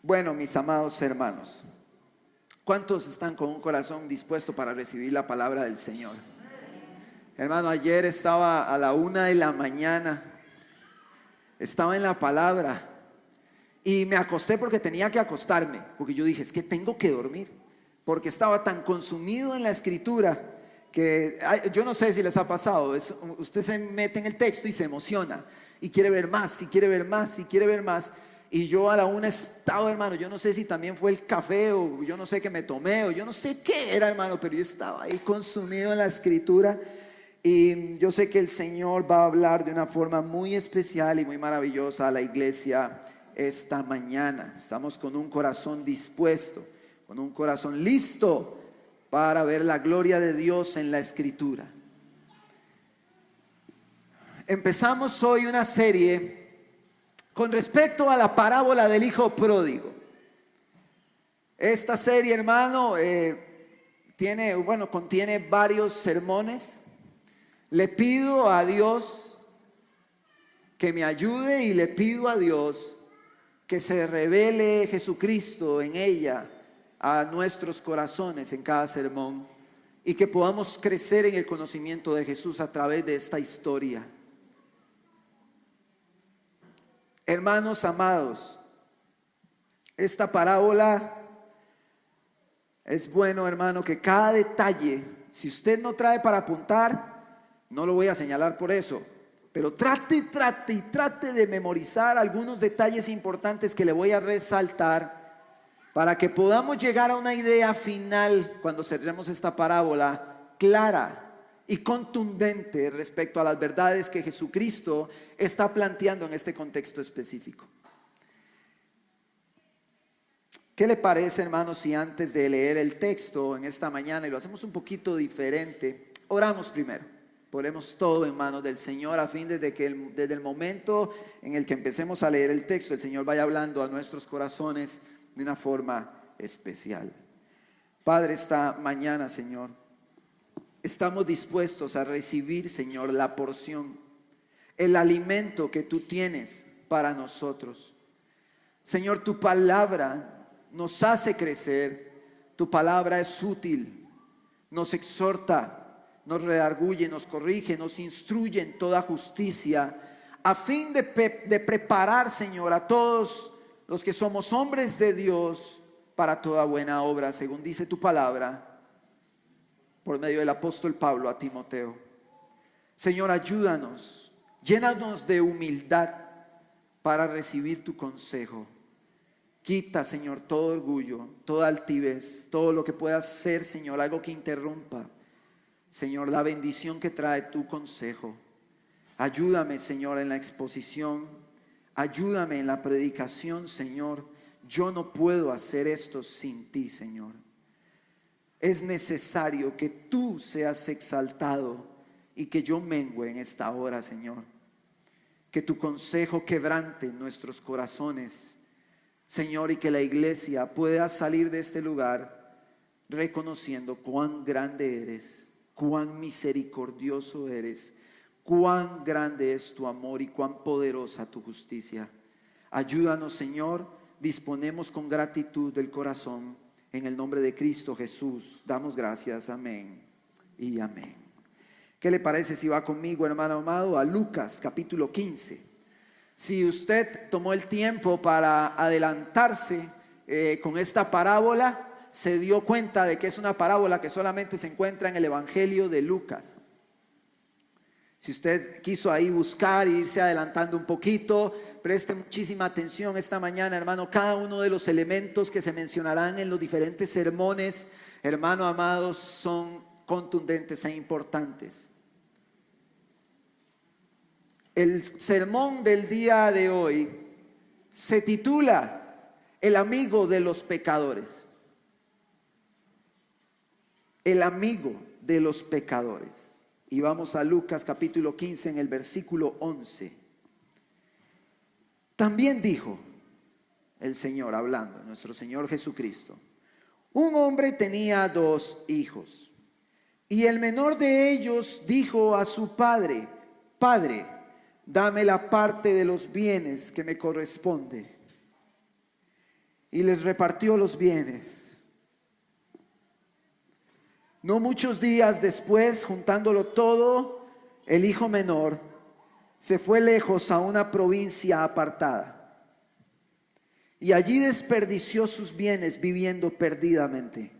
Bueno, mis amados hermanos, ¿cuántos están con un corazón dispuesto para recibir la palabra del Señor? Hermano, ayer estaba a la 1 de la mañana, estaba en la palabra y me acosté porque tenía que acostarme, porque yo dije, es que tengo que dormir, porque estaba tan consumido en la escritura que yo no sé si les ha pasado, usted se mete en el texto y se emociona y quiere ver más, y quiere ver más, y quiere ver más. Y yo a la 1 estaba, hermano, yo no sé si también fue el café o yo no sé qué me tomé o yo no sé qué era, hermano, pero yo estaba ahí consumido en la escritura. Y yo sé que el Señor va a hablar de una forma muy especial y muy maravillosa a la iglesia esta mañana. Estamos con un corazón dispuesto, con un corazón listo para ver la gloria de Dios en la escritura. Empezamos hoy una serie con respecto a la parábola del hijo pródigo. Esta serie, hermano, contiene varios sermones. Le pido a Dios que me ayude y le pido a Dios que se revele Jesucristo en ella a nuestros corazones en cada sermón y que podamos crecer en el conocimiento de Jesús a través de esta historia. Hermanos amados, esta parábola es bueno, hermano, que cada detalle, si usted no trae para apuntar, no lo voy a señalar por eso, pero trate de memorizar algunos detalles importantes que le voy a resaltar para que podamos llegar a una idea final cuando cerremos esta parábola clara y contundente respecto a las verdades que Jesucristo está planteando en este contexto específico. ¿Qué le parece, hermanos, si antes de leer el texto en esta mañana, y lo hacemos un poquito diferente, oramos primero? Ponemos todo en manos del Señor a fin de que desde el momento en el que empecemos a leer el texto, el Señor vaya hablando a nuestros corazones de una forma especial. Padre, esta mañana, Señor, estamos dispuestos a recibir, Señor, la porción, el alimento que tú tienes para nosotros. Señor, tu palabra nos hace crecer, tu palabra es útil, nos exhorta, nos redarguye, nos corrige, nos instruye en toda justicia, a fin de preparar, Señor, a todos los que somos hombres de Dios para toda buena obra, según dice tu palabra, por medio del apóstol Pablo a Timoteo. Señor, ayúdanos, llénanos de humildad para recibir tu consejo. Quita, Señor, todo orgullo, toda altivez, todo lo que pueda ser, Señor, algo que interrumpa, Señor, la bendición que trae tu consejo. Ayúdame, Señor, en la exposición. Ayúdame en la predicación, Señor. Yo no puedo hacer esto sin ti, Señor. Es necesario que tú seas exaltado y que yo mengüe en esta hora, Señor. Que tu consejo quebrante nuestros corazones, Señor, y que la iglesia pueda salir de este lugar reconociendo cuán grande eres, cuán misericordioso eres, cuán grande es tu amor y cuán poderosa tu justicia. Ayúdanos, Señor, disponemos con gratitud del corazón. En el nombre de Cristo Jesús damos gracias, amén y amén. ¿Qué le parece si va conmigo, hermano amado, a Lucas capítulo 15? Si usted tomó el tiempo para adelantarse con esta parábola, se dio cuenta de que es una parábola que solamente se encuentra en el Evangelio de Lucas. Si usted quiso ahí buscar e irse adelantando un poquito, preste muchísima atención esta mañana, hermano. Cada uno de los elementos que se mencionarán en los diferentes sermones, hermano amados, son contundentes e importantes. El sermón del día de hoy se titula El amigo de los pecadores. El amigo de los pecadores. Y vamos a Lucas capítulo 15 en el versículo 11. También dijo el Señor, hablando, nuestro Señor Jesucristo: un hombre tenía 2 hijos, y el menor de ellos dijo a su padre: Padre, dame la parte de los bienes que me corresponde. y les repartió los bienes. No muchos días después, juntándolo todo, el hijo menor se fue lejos a una provincia apartada y allí desperdició sus bienes viviendo perdidamente.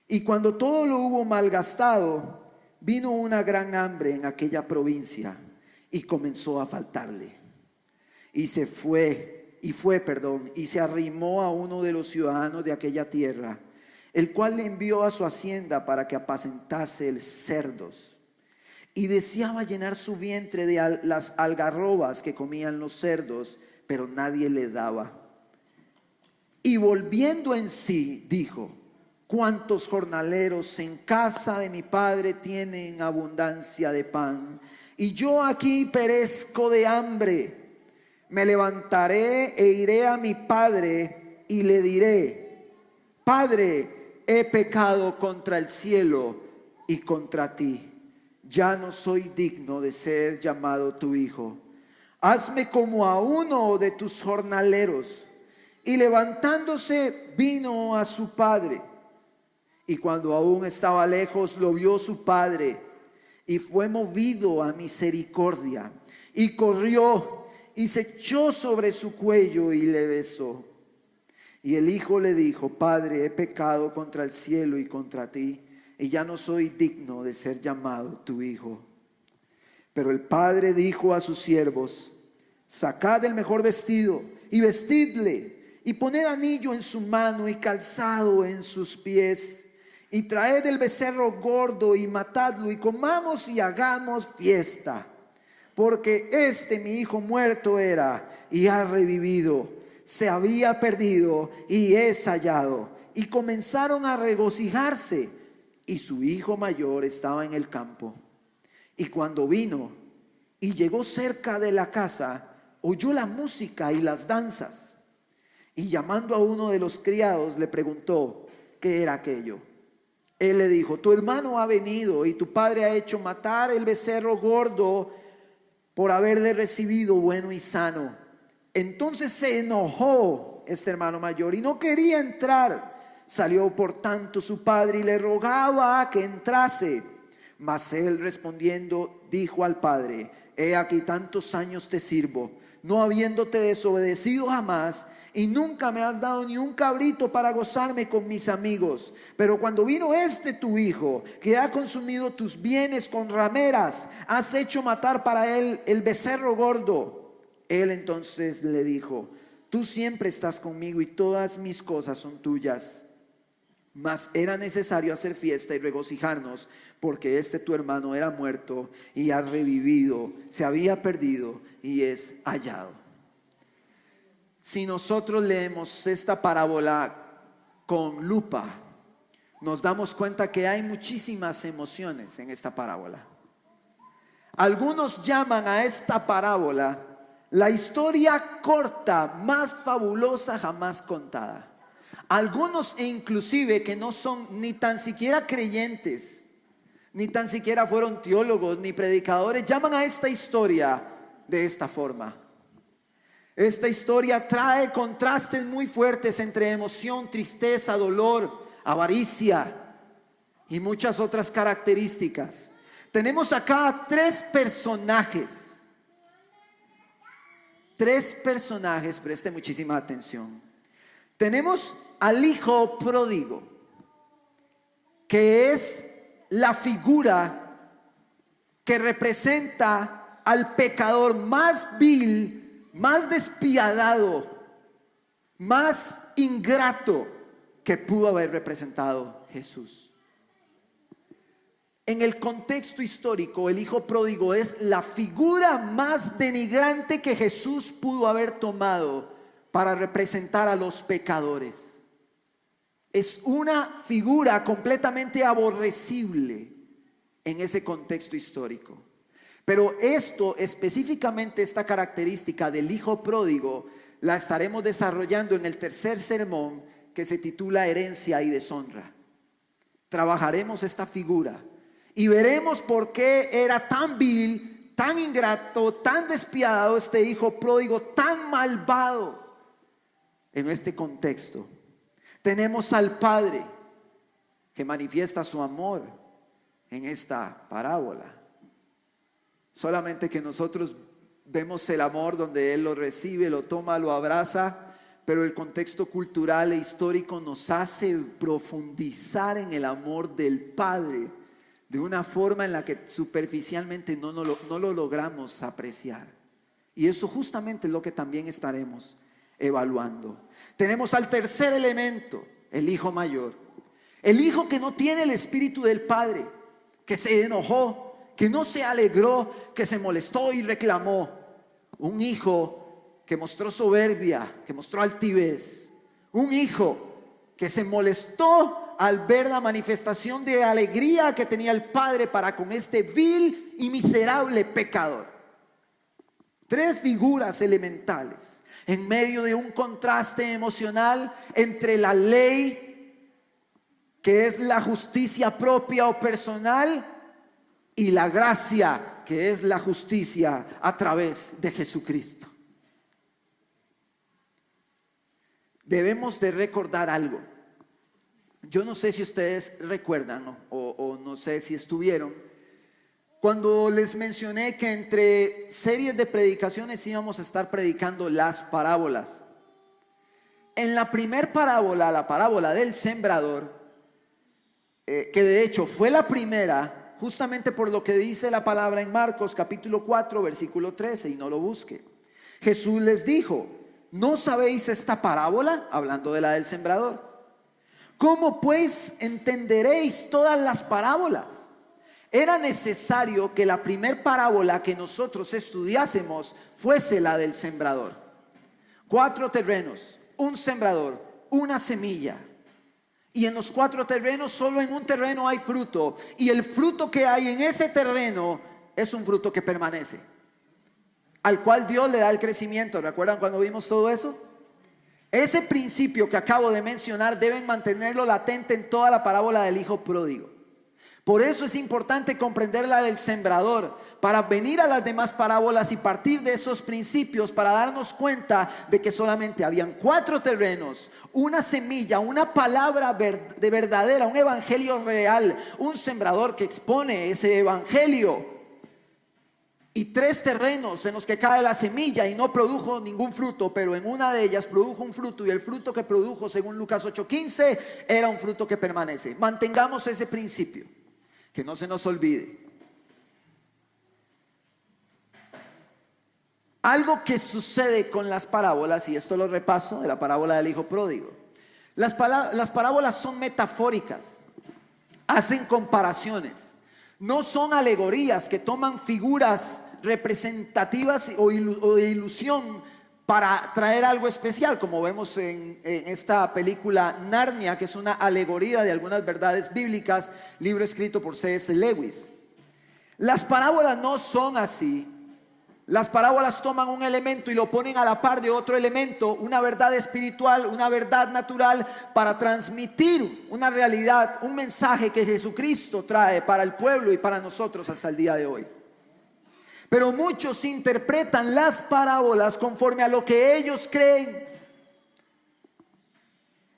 Y cuando todo lo hubo malgastado, vino una gran hambre en aquella provincia y comenzó a faltarle. Y se arrimó a uno de los ciudadanos de aquella tierra, el cual le envió a su hacienda para que apacentase cerdos. Y deseaba llenar su vientre de las algarrobas que comían los cerdos, pero nadie le daba. Y volviendo en sí, dijo: ¿cuántos jornaleros en casa de mi padre tienen abundancia de pan? Y yo aquí perezco de hambre. Me levantaré e iré a mi padre y le diré: Padre, he pecado contra el cielo y contra ti. Ya no soy digno de ser llamado tu hijo. Hazme como a uno de tus jornaleros. Y levantándose vino a su padre. Y cuando aún estaba lejos, lo vio su padre y fue movido a misericordia. Y corrió y se echó sobre su cuello y le besó. Y el hijo le dijo: Padre, he pecado contra el cielo y contra ti, y ya no soy digno de ser llamado tu hijo. Pero el padre dijo a sus siervos: Sacad el mejor vestido y vestidle, y poned anillo en su mano y calzado en sus pies, y traed el becerro gordo y matadlo, y comamos y hagamos fiesta. Porque mi hijo muerto era y ha revivido, se había perdido y es hallado. Y comenzaron a regocijarse, y su hijo mayor estaba en el campo. Y cuando vino y llegó cerca de la casa, oyó la música y las danzas. Y llamando a uno de los criados, le preguntó qué era aquello. Él le dijo: tu hermano ha venido y tu padre ha hecho matar el becerro gordo por haberle recibido bueno y sano. Entonces se enojó este hermano mayor y no quería entrar. Salió por tanto su padre y le rogaba que entrase. Mas él respondiendo dijo al padre: he aquí tantos años te sirvo, no habiéndote desobedecido jamás, y nunca me has dado ni un cabrito para gozarme con mis amigos. Pero cuando vino tu hijo, que ha consumido tus bienes con rameras, has hecho matar para él el becerro gordo. Él entonces le dijo: tú siempre estás conmigo y todas mis cosas son tuyas. Mas era necesario hacer fiesta y regocijarnos, porque tu hermano era muerto y ha revivido, se había perdido y es hallado. Si nosotros leemos esta parábola con lupa, nos damos cuenta que hay muchísimas emociones en esta parábola. Algunos llaman a esta parábola la historia corta más fabulosa jamás contada. Algunos inclusive que no son ni tan siquiera creyentes, ni tan siquiera fueron teólogos ni predicadores, llaman a esta historia de esta forma. Esta historia trae contrastes muy fuertes entre emoción, tristeza, dolor, avaricia y muchas otras características. Tenemos acá tres personajes, preste muchísima atención. Tenemos al hijo pródigo, que es la figura que representa al pecador más vil, más despiadado, más ingrato que pudo haber representado Jesús. En el contexto histórico, el hijo pródigo es la figura más denigrante que Jesús pudo haber tomado para representar a los pecadores. Es una figura completamente aborrecible en ese contexto histórico. Pero específicamente esta característica del hijo pródigo, la estaremos desarrollando en el tercer sermón, que se titula Herencia y Deshonra. Trabajaremos esta figura y veremos por qué era tan vil, tan ingrato, tan despiadado este hijo pródigo, tan malvado. en este contexto. Tenemos al Padre que manifiesta su amor en esta parábola. Solamente que nosotros vemos el amor donde Él lo recibe, lo toma, lo abraza, pero el contexto cultural e histórico nos hace profundizar en el amor del Padre de una forma en la que superficialmente no lo logramos apreciar. Y eso justamente es lo que también estaremos evaluando. Tenemos al tercer elemento, el hijo mayor. El hijo que no tiene el espíritu del padre, que se enojó, que no se alegró, que se molestó y reclamó. Un hijo que mostró soberbia, que mostró altivez. Un hijo que se molestó al ver la manifestación de alegría que tenía el padre para con este vil y miserable pecador. Tres figuras elementales en medio de un contraste emocional entre la ley, que es la justicia propia o personal, y la gracia, que es la justicia a través de Jesucristo. Debemos de recordar algo. Yo no sé si ustedes recuerdan o no sé si estuvieron cuando les mencioné que entre series de predicaciones íbamos a estar predicando las parábolas. En la primer parábola, la parábola del sembrador, que de hecho fue la primera, justamente por lo que dice la palabra en Marcos capítulo 4 versículo 13, y no lo busque. Jesús les dijo: ¿no sabéis esta parábola? Hablando de la del sembrador. ¿Cómo pues entenderéis todas las parábolas? Era necesario que la primer parábola que nosotros estudiásemos fuese la del sembrador. 4 terrenos, un sembrador, una semilla. Y en los 4 terrenos, solo en un terreno hay fruto. Y el fruto que hay en ese terreno es un fruto que permanece, al cual Dios le da el crecimiento. ¿Recuerdan cuando vimos todo eso? Ese principio que acabo de mencionar deben mantenerlo latente en toda la parábola del hijo pródigo. Por eso es importante comprender la del sembrador, para venir a las demás parábolas y partir de esos principios para darnos cuenta de que solamente habían 4 terrenos, una semilla, una palabra de verdadera, un evangelio real, un sembrador que expone ese evangelio, y 3 terrenos en los que cae la semilla y no produjo ningún fruto, pero en una de ellas produjo un fruto, y el fruto que produjo, según Lucas 8:15, era un fruto que permanece. Mantengamos ese principio, que no se nos olvide. Algo que sucede con las parábolas, y esto lo repaso de la parábola del hijo pródigo. Las parábolas son metafóricas, hacen comparaciones, no son alegorías que toman figuras representativas o de ilusión para traer algo especial, como vemos en esta película Narnia, que es una alegoría de algunas verdades bíblicas, libro escrito por C.S. Lewis. Las parábolas no son así. Las parábolas toman un elemento y lo ponen a la par de otro elemento, una verdad espiritual, una verdad natural, para transmitir una realidad, un mensaje que Jesucristo trae para el pueblo y para nosotros hasta el día de hoy. Pero muchos interpretan las parábolas conforme a lo que ellos creen,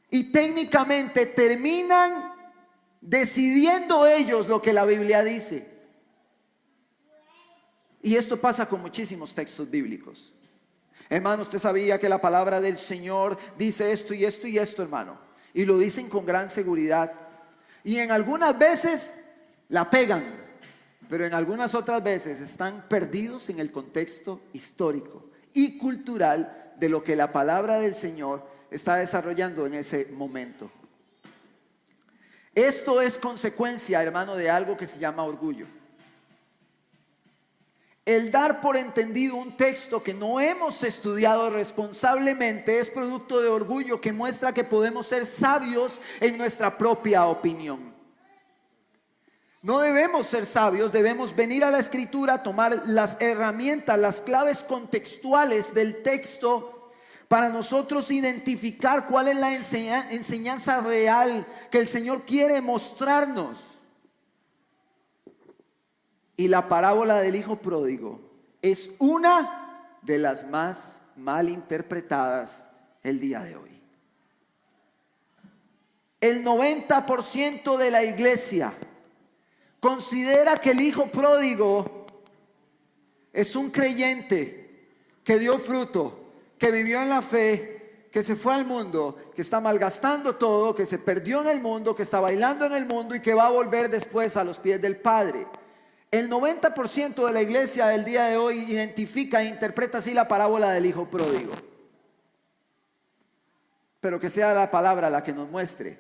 y técnicamente terminan decidiendo ellos lo que la Biblia dice. Y esto pasa con muchísimos textos bíblicos. Hermano, usted sabía que la palabra del Señor dice esto y esto y esto, hermano, y lo dicen con gran seguridad, y en algunas veces la pegan, pero en algunas otras veces están perdidos en el contexto histórico y cultural de lo que la palabra del Señor está desarrollando en ese momento. Esto es consecuencia, hermano, de algo que se llama orgullo. El dar por entendido un texto que no hemos estudiado responsablemente es producto de orgullo que muestra que podemos ser sabios en nuestra propia opinión. No debemos ser sabios, debemos venir a la Escritura, tomar las herramientas, las claves contextuales del texto para nosotros identificar cuál es la enseñanza real que el Señor quiere mostrarnos. Y la parábola del hijo pródigo es una de las más mal interpretadas el día de hoy. El 90% de la iglesia considera que el hijo pródigo es un creyente que dio fruto, que vivió en la fe, que se fue al mundo, que está malgastando todo, que se perdió en el mundo, que está bailando en el mundo y que va a volver después a los pies del Padre. El 90% de la iglesia del día de hoy identifica e interpreta así la parábola del hijo pródigo. Pero que sea la palabra la que nos muestre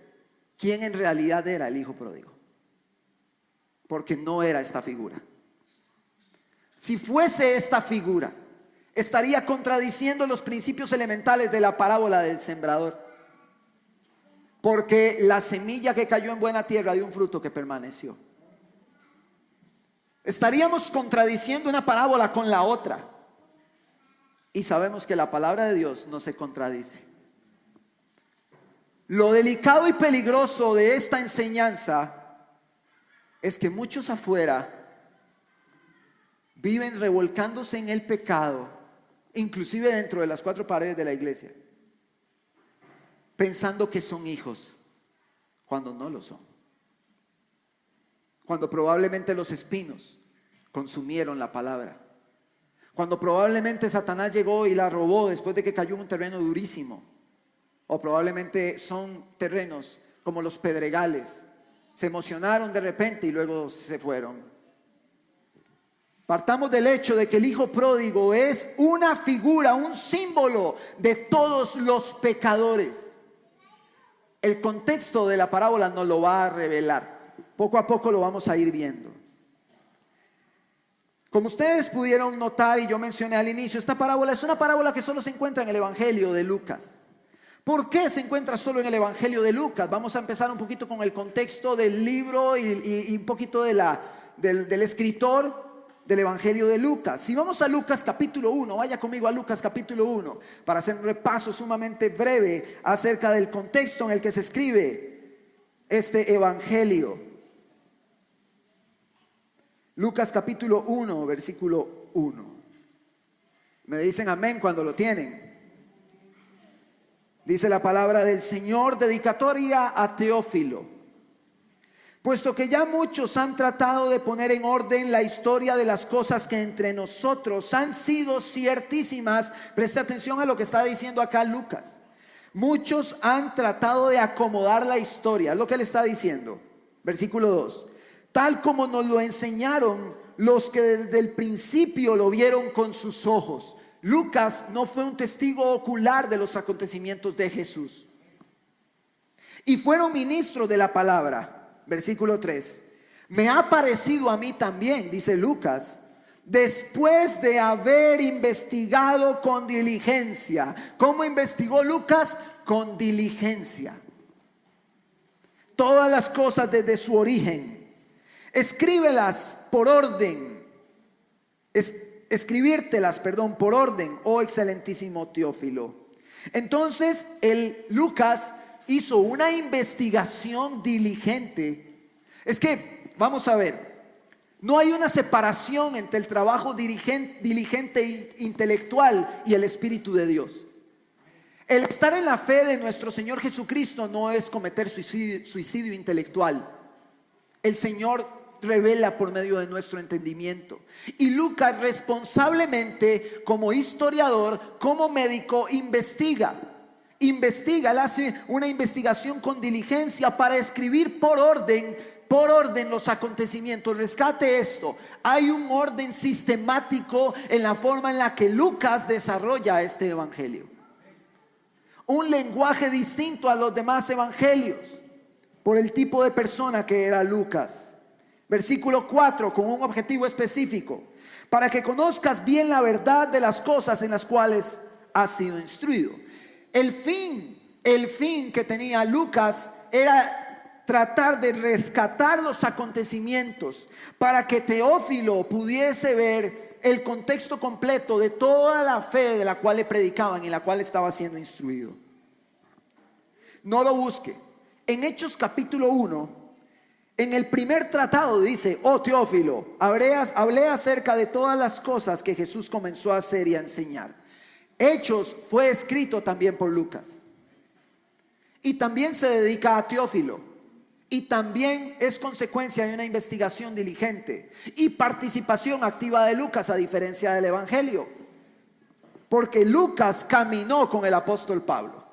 quién en realidad era el hijo pródigo. Porque no era esta figura. Si fuese esta figura, estaría contradiciendo los principios elementales de la parábola del sembrador. Porque la semilla que cayó en buena tierra dio un fruto que permaneció. Estaríamos contradiciendo una parábola con la otra. Y sabemos que la palabra de Dios no se contradice. Lo delicado y peligroso de esta enseñanza es que muchos afuera viven revolcándose en el pecado, inclusive dentro de las cuatro paredes de la iglesia, pensando que son hijos cuando no lo son. Cuando probablemente los espinos consumieron la palabra. Cuando probablemente Satanás llegó y la robó después de que cayó en un terreno durísimo. O probablemente son terrenos como los pedregales. Se emocionaron de repente y luego se fueron. Partamos del hecho de que el hijo pródigo es una figura, un símbolo de todos los pecadores. El contexto de la parábola nos lo va a revelar. Poco a poco lo vamos a ir viendo. Como ustedes pudieron notar y yo mencioné al inicio, esta parábola es una parábola que solo se encuentra en el Evangelio de Lucas. ¿Por qué se encuentra solo en el Evangelio de Lucas? Vamos a empezar un poquito con el contexto del libro y un poquito del escritor del Evangelio de Lucas. Si vamos a Lucas capítulo 1, vaya conmigo a Lucas capítulo 1 para hacer un repaso sumamente breve acerca del contexto en el que se escribe este Evangelio. Lucas capítulo 1, versículo 1. Me dicen amén cuando lo tienen. Dice la palabra del Señor, dedicatoria a Teófilo. Puesto que ya muchos han tratado de poner en orden la historia de las cosas que entre nosotros han sido ciertísimas. Preste atención a lo que está diciendo acá Lucas. Muchos han tratado de acomodar la historia, es lo que le está diciendo. Versículo 2. Tal como nos lo enseñaron los que desde el principio lo vieron con sus ojos. Lucas no fue un testigo ocular de los acontecimientos de Jesús. Y fueron ministros de la palabra. Versículo 3. Me ha parecido a mí también, dice Lucas, después de haber investigado con diligencia. ¿Cómo investigó Lucas? Con diligencia. Todas las cosas desde su origen. Escríbelas por orden. Escribírtelas, por orden, oh excelentísimo Teófilo. Entonces el Lucas hizo una investigación diligente. Es que, vamos a ver, no hay una separación entre el trabajo diligente e intelectual y el Espíritu de Dios. El estar en la fe de nuestro Señor Jesucristo no es cometer suicidio intelectual. El Señor revela por medio de nuestro entendimiento. Y Lucas responsablemente, como historiador, como médico, investiga, él hace una investigación con diligencia para escribir por orden los acontecimientos. Rescate esto, hay un orden sistemático en la forma en la que Lucas desarrolla este evangelio. Un lenguaje distinto a los demás evangelios, por el tipo de persona que era Lucas. Versículo 4, con un objetivo específico: para que conozcas bien la verdad de las cosas en las cuales has sido instruido. El fin que tenía Lucas era tratar de rescatar los acontecimientos para que Teófilo pudiese ver el contexto completo de toda la fe de la cual le predicaban y en la cual estaba siendo instruido. No lo busque. En Hechos capítulo 1, en el primer tratado dice: oh Teófilo, hablé acerca de todas las cosas que Jesús comenzó a hacer y a enseñar. Hechos fue escrito también por Lucas. Y también se dedica a Teófilo. Y también es consecuencia de una investigación diligente y participación activa de Lucas, a diferencia del Evangelio. Porque Lucas caminó con el apóstol Pablo.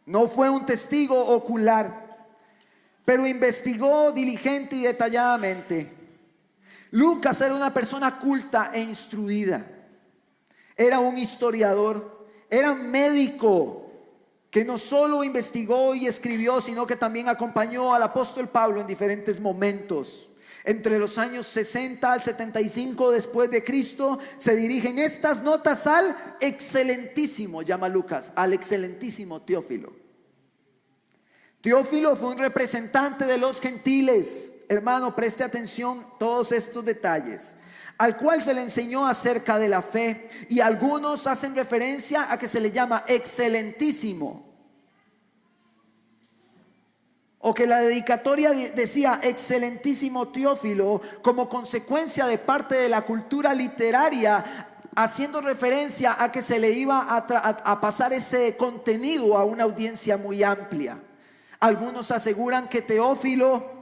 No fue un testigo ocular, pero investigó diligente y detalladamente. Lucas era una persona culta e instruida. Era un historiador, era médico, que no solo investigó y escribió, sino que también acompañó al apóstol Pablo en diferentes momentos. Entre los años 60 al 75 después de Cristo se dirigen estas notas al excelentísimo, llama Lucas, al excelentísimo Teófilo. Teófilo fue un representante de los gentiles. Hermano, preste atención a todos estos detalles. Al cual se le enseñó acerca de la fe, y algunos hacen referencia a que se le llama excelentísimo, o que la dedicatoria decía excelentísimo Teófilo, como consecuencia de parte de la cultura literaria, haciendo referencia a que se le iba a pasar ese contenido a una audiencia muy amplia. Algunos aseguran que Teófilo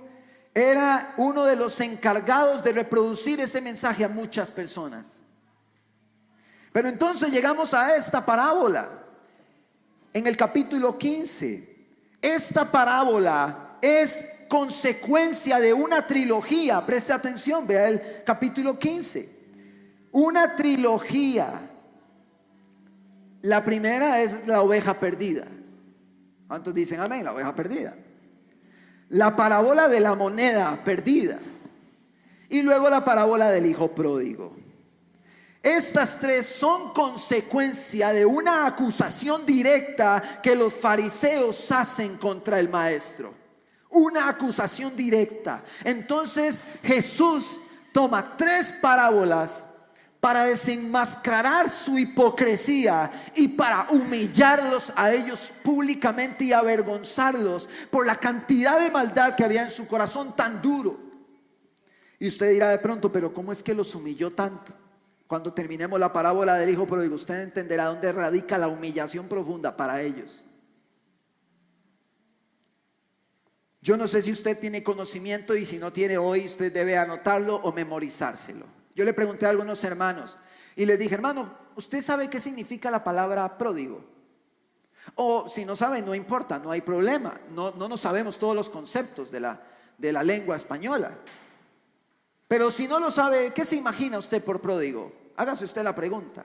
era uno de los encargados de reproducir ese mensaje a muchas personas. Pero entonces llegamos a esta parábola en el capítulo 15. Esta parábola es consecuencia de una trilogía. Preste atención, vea el capítulo 15. Una trilogía. La primera es la oveja perdida. ¿Cuántos dicen amén? La oveja perdida. La parábola de la moneda perdida. Y luego la parábola del hijo pródigo. Estas tres son consecuencia de una acusación directa que los fariseos hacen contra el maestro. Una acusación directa. Entonces Jesús toma tres parábolas para desenmascarar su hipocresía y para humillarlos a ellos públicamente y avergonzarlos por la cantidad de maldad que había en su corazón tan duro. Y usted dirá de pronto, pero ¿cómo es que los humilló tanto? Cuando terminemos la parábola del hijo pródigo, usted entenderá dónde radica la humillación profunda para ellos. Yo no sé si usted tiene conocimiento, y si no tiene hoy, usted debe anotarlo o memorizárselo. Yo le pregunté a algunos hermanos y les dije, hermano, ¿usted sabe qué significa la palabra pródigo? O si no sabe, no importa, no hay problema. No nos sabemos todos los conceptos de la lengua española. Pero si no lo sabe, ¿qué se imagina usted por pródigo? Hágase usted la pregunta.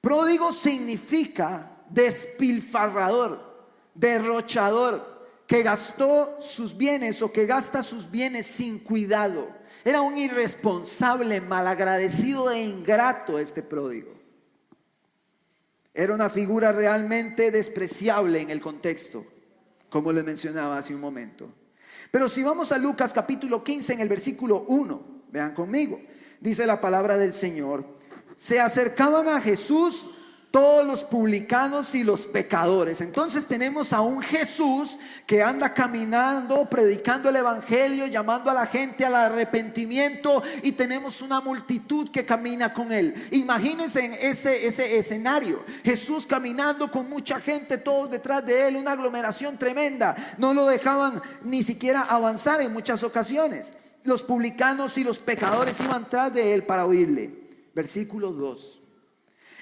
Pródigo significa despilfarrador, derrochador, que gastó sus bienes o que gasta sus bienes sin cuidado. Era un irresponsable, malagradecido e ingrato este pródigo. Era una figura realmente despreciable en el contexto, como les mencionaba hace un momento. Pero si vamos a Lucas capítulo 15 en el versículo 1, vean conmigo, dice la palabra del Señor: se acercaban a Jesús todos los publicanos y los pecadores. Entonces tenemos a un Jesús que anda caminando, predicando el evangelio, llamando a la gente al arrepentimiento, y tenemos una multitud que camina con él. Imagínense en ese escenario, Jesús caminando con mucha gente, todos detrás de él, una aglomeración tremenda. No lo dejaban ni siquiera avanzar en muchas ocasiones. Los publicanos y los pecadores iban tras de él para oírle. Versículo 2.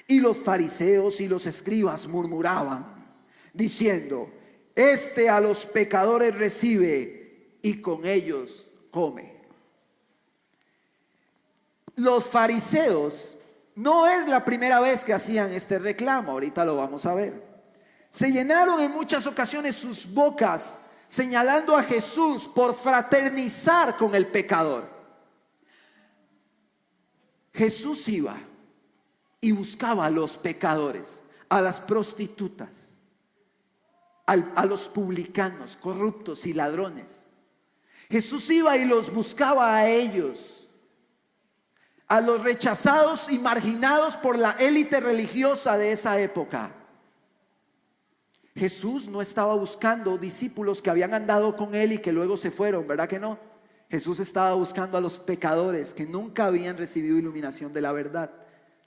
Y los fariseos y los escribas murmuraban, diciendo: este a los pecadores recibe y con ellos come. Los fariseos no es la primera vez que hacían este reclamo, ahorita lo vamos a ver. Se llenaron en muchas ocasiones sus bocas señalando a Jesús por fraternizar con el pecador. Jesús iba y buscaba a los pecadores, a las prostitutas, a los publicanos, corruptos y ladrones. Jesús iba y los buscaba a ellos, a los rechazados y marginados por la élite religiosa de esa época. Jesús no estaba buscando discípulos que habían andado con él y que luego se fueron, ¿verdad que no? Jesús estaba buscando a los pecadores que nunca habían recibido iluminación de la verdad.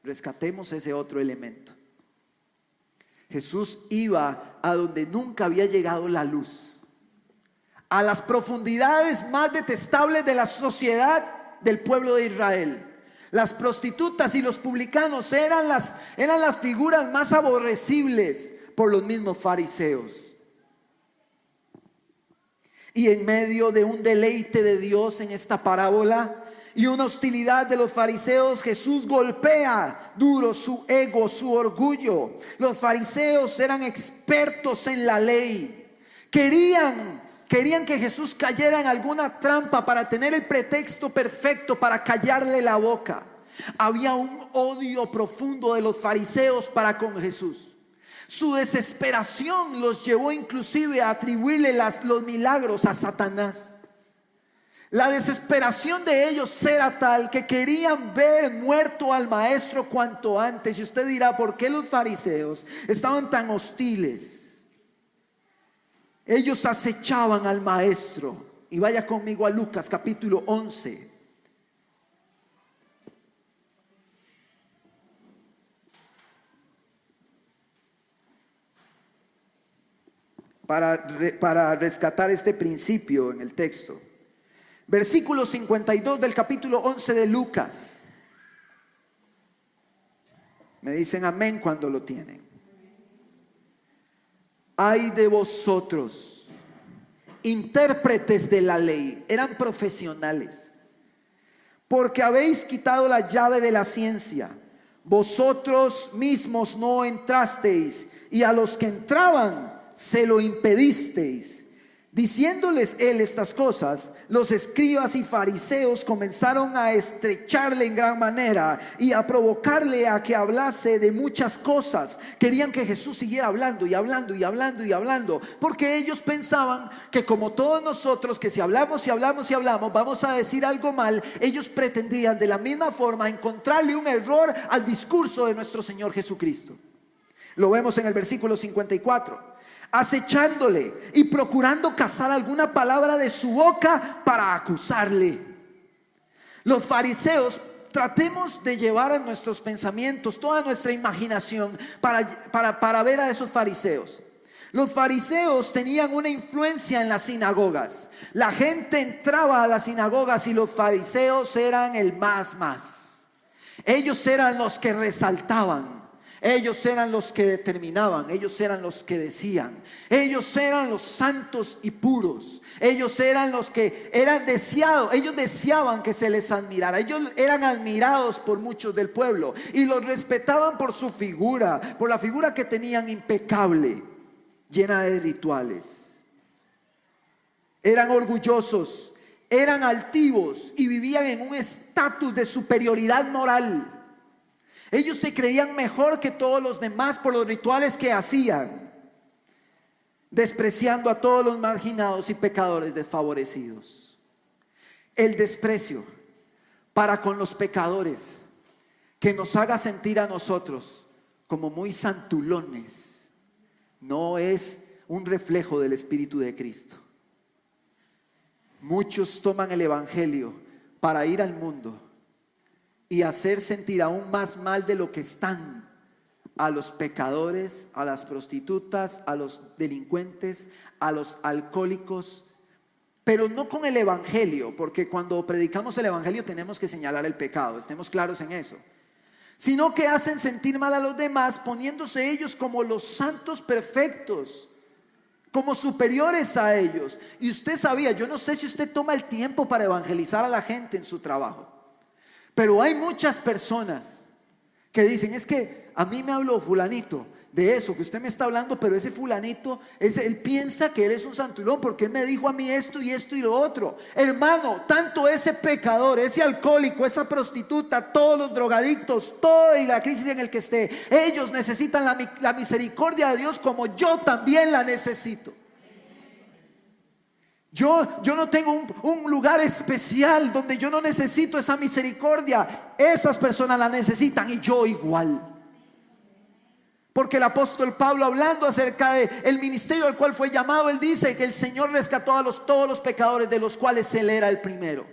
Rescatemos ese otro elemento. Jesús iba a donde nunca había llegado la luz, a las profundidades más detestables de la sociedad del pueblo de Israel. Las prostitutas y los publicanos eran las figuras más aborrecibles por los mismos fariseos. Y en medio de un deleite de Dios en esta parábola y una hostilidad de los fariseos, Jesús golpea duro su ego, su orgullo. Los fariseos eran expertos en la ley. Querían que Jesús cayera en alguna trampa para tener el pretexto perfecto para callarle la boca. Había un odio profundo de los fariseos para con Jesús. Su desesperación los llevó inclusive a atribuirle los milagros a Satanás. La desesperación de ellos era tal que querían ver muerto al maestro cuanto antes. Y usted dirá, ¿por qué los fariseos estaban tan hostiles? Ellos acechaban al maestro. Y vaya conmigo a Lucas capítulo 11. Para rescatar este principio en el texto. Versículo 52 del capítulo 11 de Lucas. Me dicen amén cuando lo tienen. Ay de vosotros, intérpretes de la ley, eran profesionales, porque habéis quitado la llave de la ciencia. Vosotros mismos no entrasteis, y a los que entraban se lo impedisteis. Diciéndoles él estas cosas, los escribas y fariseos comenzaron a estrecharle en gran manera y a provocarle a que hablase de muchas cosas. Querían que Jesús siguiera hablando y hablando y hablando y hablando, porque ellos pensaban que como todos nosotros, que si hablamos y hablamos y hablamos vamos a decir algo mal. Ellos pretendían de la misma forma encontrarle un error al discurso de nuestro Señor Jesucristo. Lo vemos en el versículo 54. Acechándole y procurando cazar alguna palabra de su boca para acusarle. Los fariseos, tratemos de llevar a nuestros pensamientos toda nuestra imaginación para ver a esos fariseos. Los fariseos tenían una influencia en las sinagogas. La gente entraba a las sinagogas y los fariseos eran el más. Ellos eran los que resaltaban. Ellos eran los que determinaban, ellos eran los que decían, ellos eran los santos y puros, ellos eran los que eran deseados, ellos deseaban que se les admirara, ellos eran admirados por muchos del pueblo y los respetaban por su figura, por la figura que tenían impecable, llena de rituales. Eran orgullosos, eran altivos y vivían en un estatus de superioridad moral. Ellos se creían mejor que todos los demás por los rituales que hacían, despreciando a todos los marginados y pecadores desfavorecidos. El desprecio para con los pecadores que nos haga sentir a nosotros como muy santulones no es un reflejo del Espíritu de Cristo. Muchos toman el evangelio para ir al mundo y hacer sentir aún más mal de lo que están a los pecadores, a las prostitutas, a los delincuentes, a los alcohólicos, pero no con el evangelio, porque cuando predicamos el evangelio tenemos que señalar el pecado, estemos claros en eso, sino que hacen sentir mal a los demás poniéndose ellos como los santos perfectos, como superiores a ellos. Y usted sabía, yo no sé si usted toma el tiempo para evangelizar a la gente en su trabajo, pero hay muchas personas que dicen, es que a mí me habló fulanito de eso que usted me está hablando, pero ese fulanito, él piensa que él es un santulón porque él me dijo a mí esto y esto y lo otro. Hermano, tanto ese pecador, ese alcohólico, esa prostituta, todos los drogadictos, toda y la crisis en el que esté, ellos necesitan la misericordia de Dios como yo también la necesito. Yo no tengo un lugar especial donde yo no necesito esa misericordia. Esas personas la necesitan y yo igual. Porque el apóstol Pablo, hablando acerca del ministerio al cual fue llamado, él dice que el Señor rescató a todos los pecadores, de los cuales él era el primero.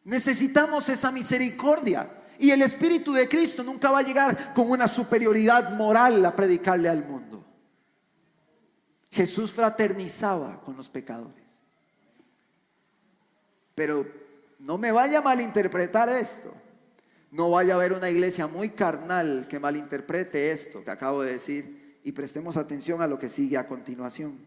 Necesitamos esa misericordia. Y el Espíritu de Cristo nunca va a llegar con una superioridad moral a predicarle al mundo. Jesús fraternizaba con los pecadores. Pero no me vaya a malinterpretar esto. No vaya a haber una iglesia muy carnal que malinterprete esto que acabo de decir. Y prestemos atención a lo que sigue a continuación.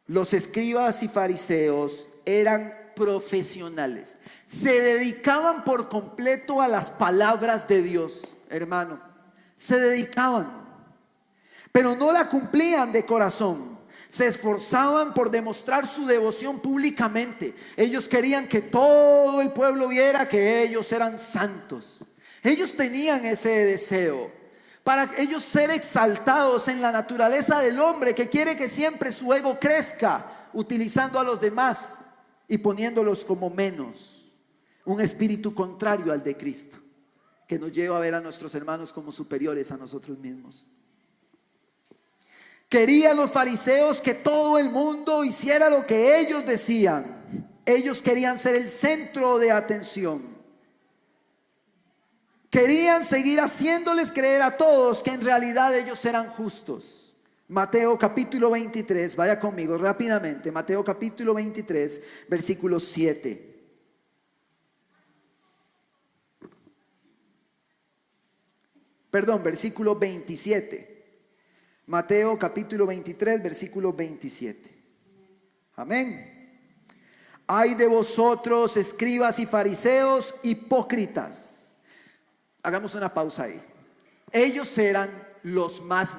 Los escribas y fariseos eran profesionales. Se dedicaban por completo a las palabras de Dios, hermano. Se dedicaban. Pero no la cumplían de corazón. Se esforzaban por demostrar su devoción públicamente. Ellos querían que todo el pueblo viera que ellos eran santos. Ellos tenían ese deseo para ellos ser exaltados en la naturaleza del hombre, que quiere que siempre su ego crezca, utilizando a los demás y poniéndolos como menos. Un espíritu contrario al de Cristo, que nos lleva a ver a nuestros hermanos como superiores a nosotros mismos. Querían los fariseos que todo el mundo hiciera lo que ellos decían. Ellos querían ser el centro de atención. Querían seguir haciéndoles creer a todos que en realidad ellos eran justos. Mateo capítulo 23, vaya conmigo rápidamente. Mateo capítulo 23, versículo 7. Perdón, versículo 27. Mateo capítulo 23, versículo 27. Amén. Ay de vosotros, escribas y fariseos, hipócritas. Hagamos una pausa ahí. Ellos eran los más.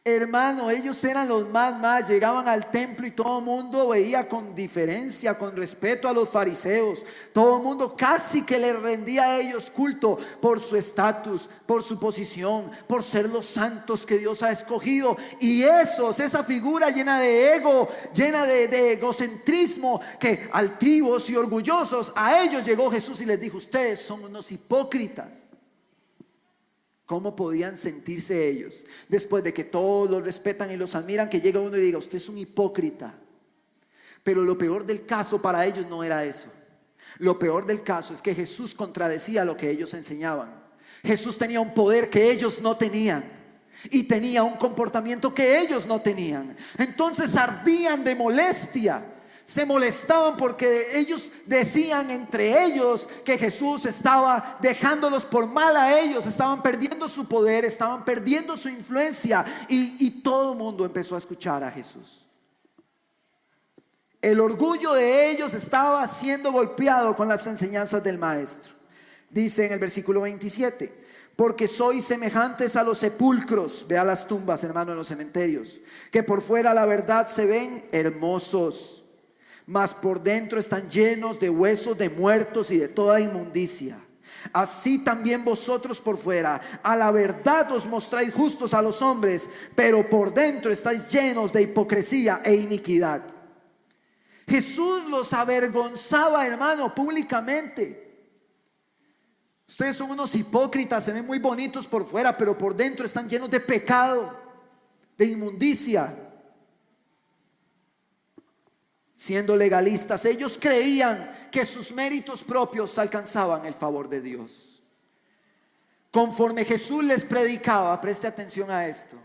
Hermano, ellos eran los más. Llegaban al templo y todo el mundo veía con diferencia, con respeto a los fariseos. Todo el mundo casi que les rendía a ellos culto por su estatus, por su posición, por ser los santos que Dios ha escogido. Y esa figura llena de ego, llena de egocentrismo, que altivos y orgullosos, a ellos llegó Jesús y les dijo: ustedes son unos hipócritas. ¿Cómo podían sentirse ellos después de que todos los respetan y los admiran, que llega uno y diga: usted es un hipócrita? Pero lo peor del caso para ellos no era eso. Lo peor del caso es que Jesús contradecía lo que ellos enseñaban. Jesús tenía un poder que ellos no tenían y tenía un comportamiento que ellos no tenían. Entonces ardían de molestia. Se molestaban porque ellos decían entre ellos que Jesús estaba dejándolos por mal a ellos. Estaban perdiendo su poder, estaban perdiendo su influencia. Y todo el mundo empezó a escuchar a Jesús. El orgullo de ellos estaba siendo golpeado con las enseñanzas del maestro. Dice en el versículo 27: porque sois semejantes a los sepulcros. Vea las tumbas, hermano, en los cementerios, que por fuera la verdad se ven hermosos, mas por dentro están llenos de huesos de muertos y de toda inmundicia. Así también vosotros por fuera a la verdad os mostráis justos a los hombres, pero por dentro estáis llenos de hipocresía e iniquidad. Jesús los avergonzaba, hermano, públicamente. Ustedes son unos hipócritas, se ven muy bonitos por fuera, pero por dentro están llenos de pecado, de inmundicia. Siendo legalistas, ellos creían que sus méritos propios alcanzaban el favor de Dios. Conforme Jesús les predicaba, preste atención a esto,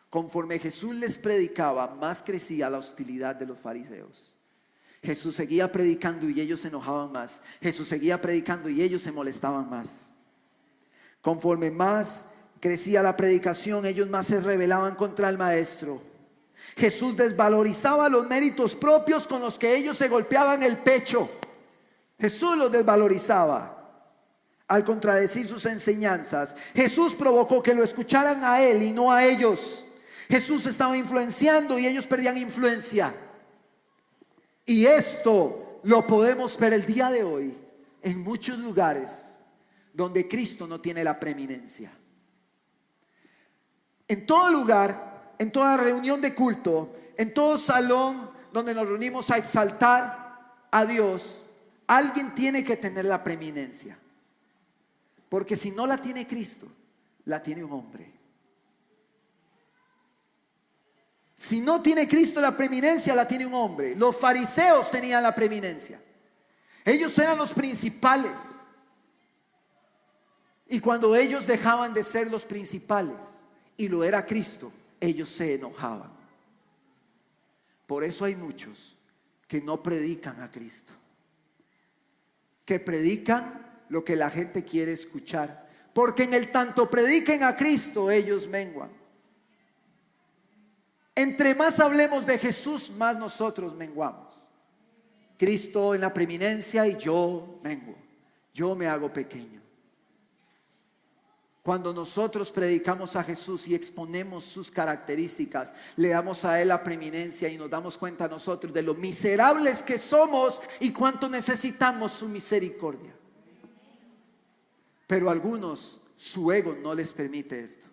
conforme Jesús les predicaba, más crecía la hostilidad de los fariseos. Jesús seguía predicando y ellos se enojaban más. Jesús seguía predicando y ellos se molestaban más. Conforme más crecía la predicación, ellos más se rebelaban contra el maestro. Jesús desvalorizaba los méritos propios con los que ellos se golpeaban el pecho. Jesús los desvalorizaba. Al contradecir sus enseñanzas, Jesús provocó que lo escucharan a él y no a ellos. Jesús estaba influenciando y ellos perdían influencia. Y esto lo podemos ver el día de hoy en muchos lugares donde Cristo no tiene la preeminencia. En todo lugar, en toda reunión de culto, en todo salón donde nos reunimos a exaltar a Dios, alguien tiene que tener la preeminencia. Porque si no la tiene Cristo, la tiene un hombre. Si no tiene Cristo la preeminencia, la tiene un hombre. Los fariseos tenían la preeminencia. Ellos eran los principales. Y cuando ellos dejaban de ser los principales y lo era Cristo, ellos se enojaban. Por eso hay muchos que no predican a Cristo, que predican lo que la gente quiere escuchar, porque en el tanto prediquen a Cristo, ellos menguan. Entre más hablemos de Jesús, más nosotros menguamos. Cristo en la preeminencia y yo menguo, yo me hago pequeño. Cuando nosotros predicamos a Jesús y exponemos sus características, le damos a Él la preeminencia y nos damos cuenta nosotros de lo miserables que somos y cuánto necesitamos su misericordia. Pero a algunos su ego no les permite esto.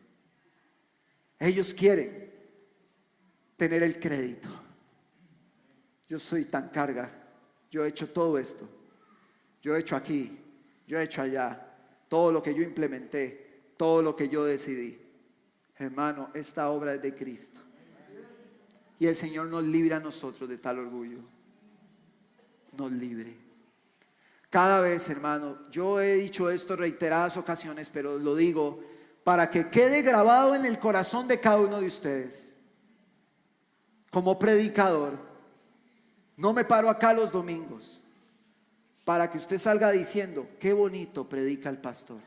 Ellos quieren tener el crédito. Yo soy tan carga, yo he hecho todo esto, yo he hecho aquí, yo he hecho allá, todo lo que yo implementé, todo lo que yo decidí. Hermano, esta obra es de Cristo. Y el Señor nos libre a nosotros de tal orgullo. Nos libre. Cada vez, hermano, yo he dicho esto en reiteradas ocasiones, pero lo digo para que quede grabado en el corazón de cada uno de ustedes. Como predicador, no me paro acá los domingos para que usted salga diciendo: qué bonito predica el pastor.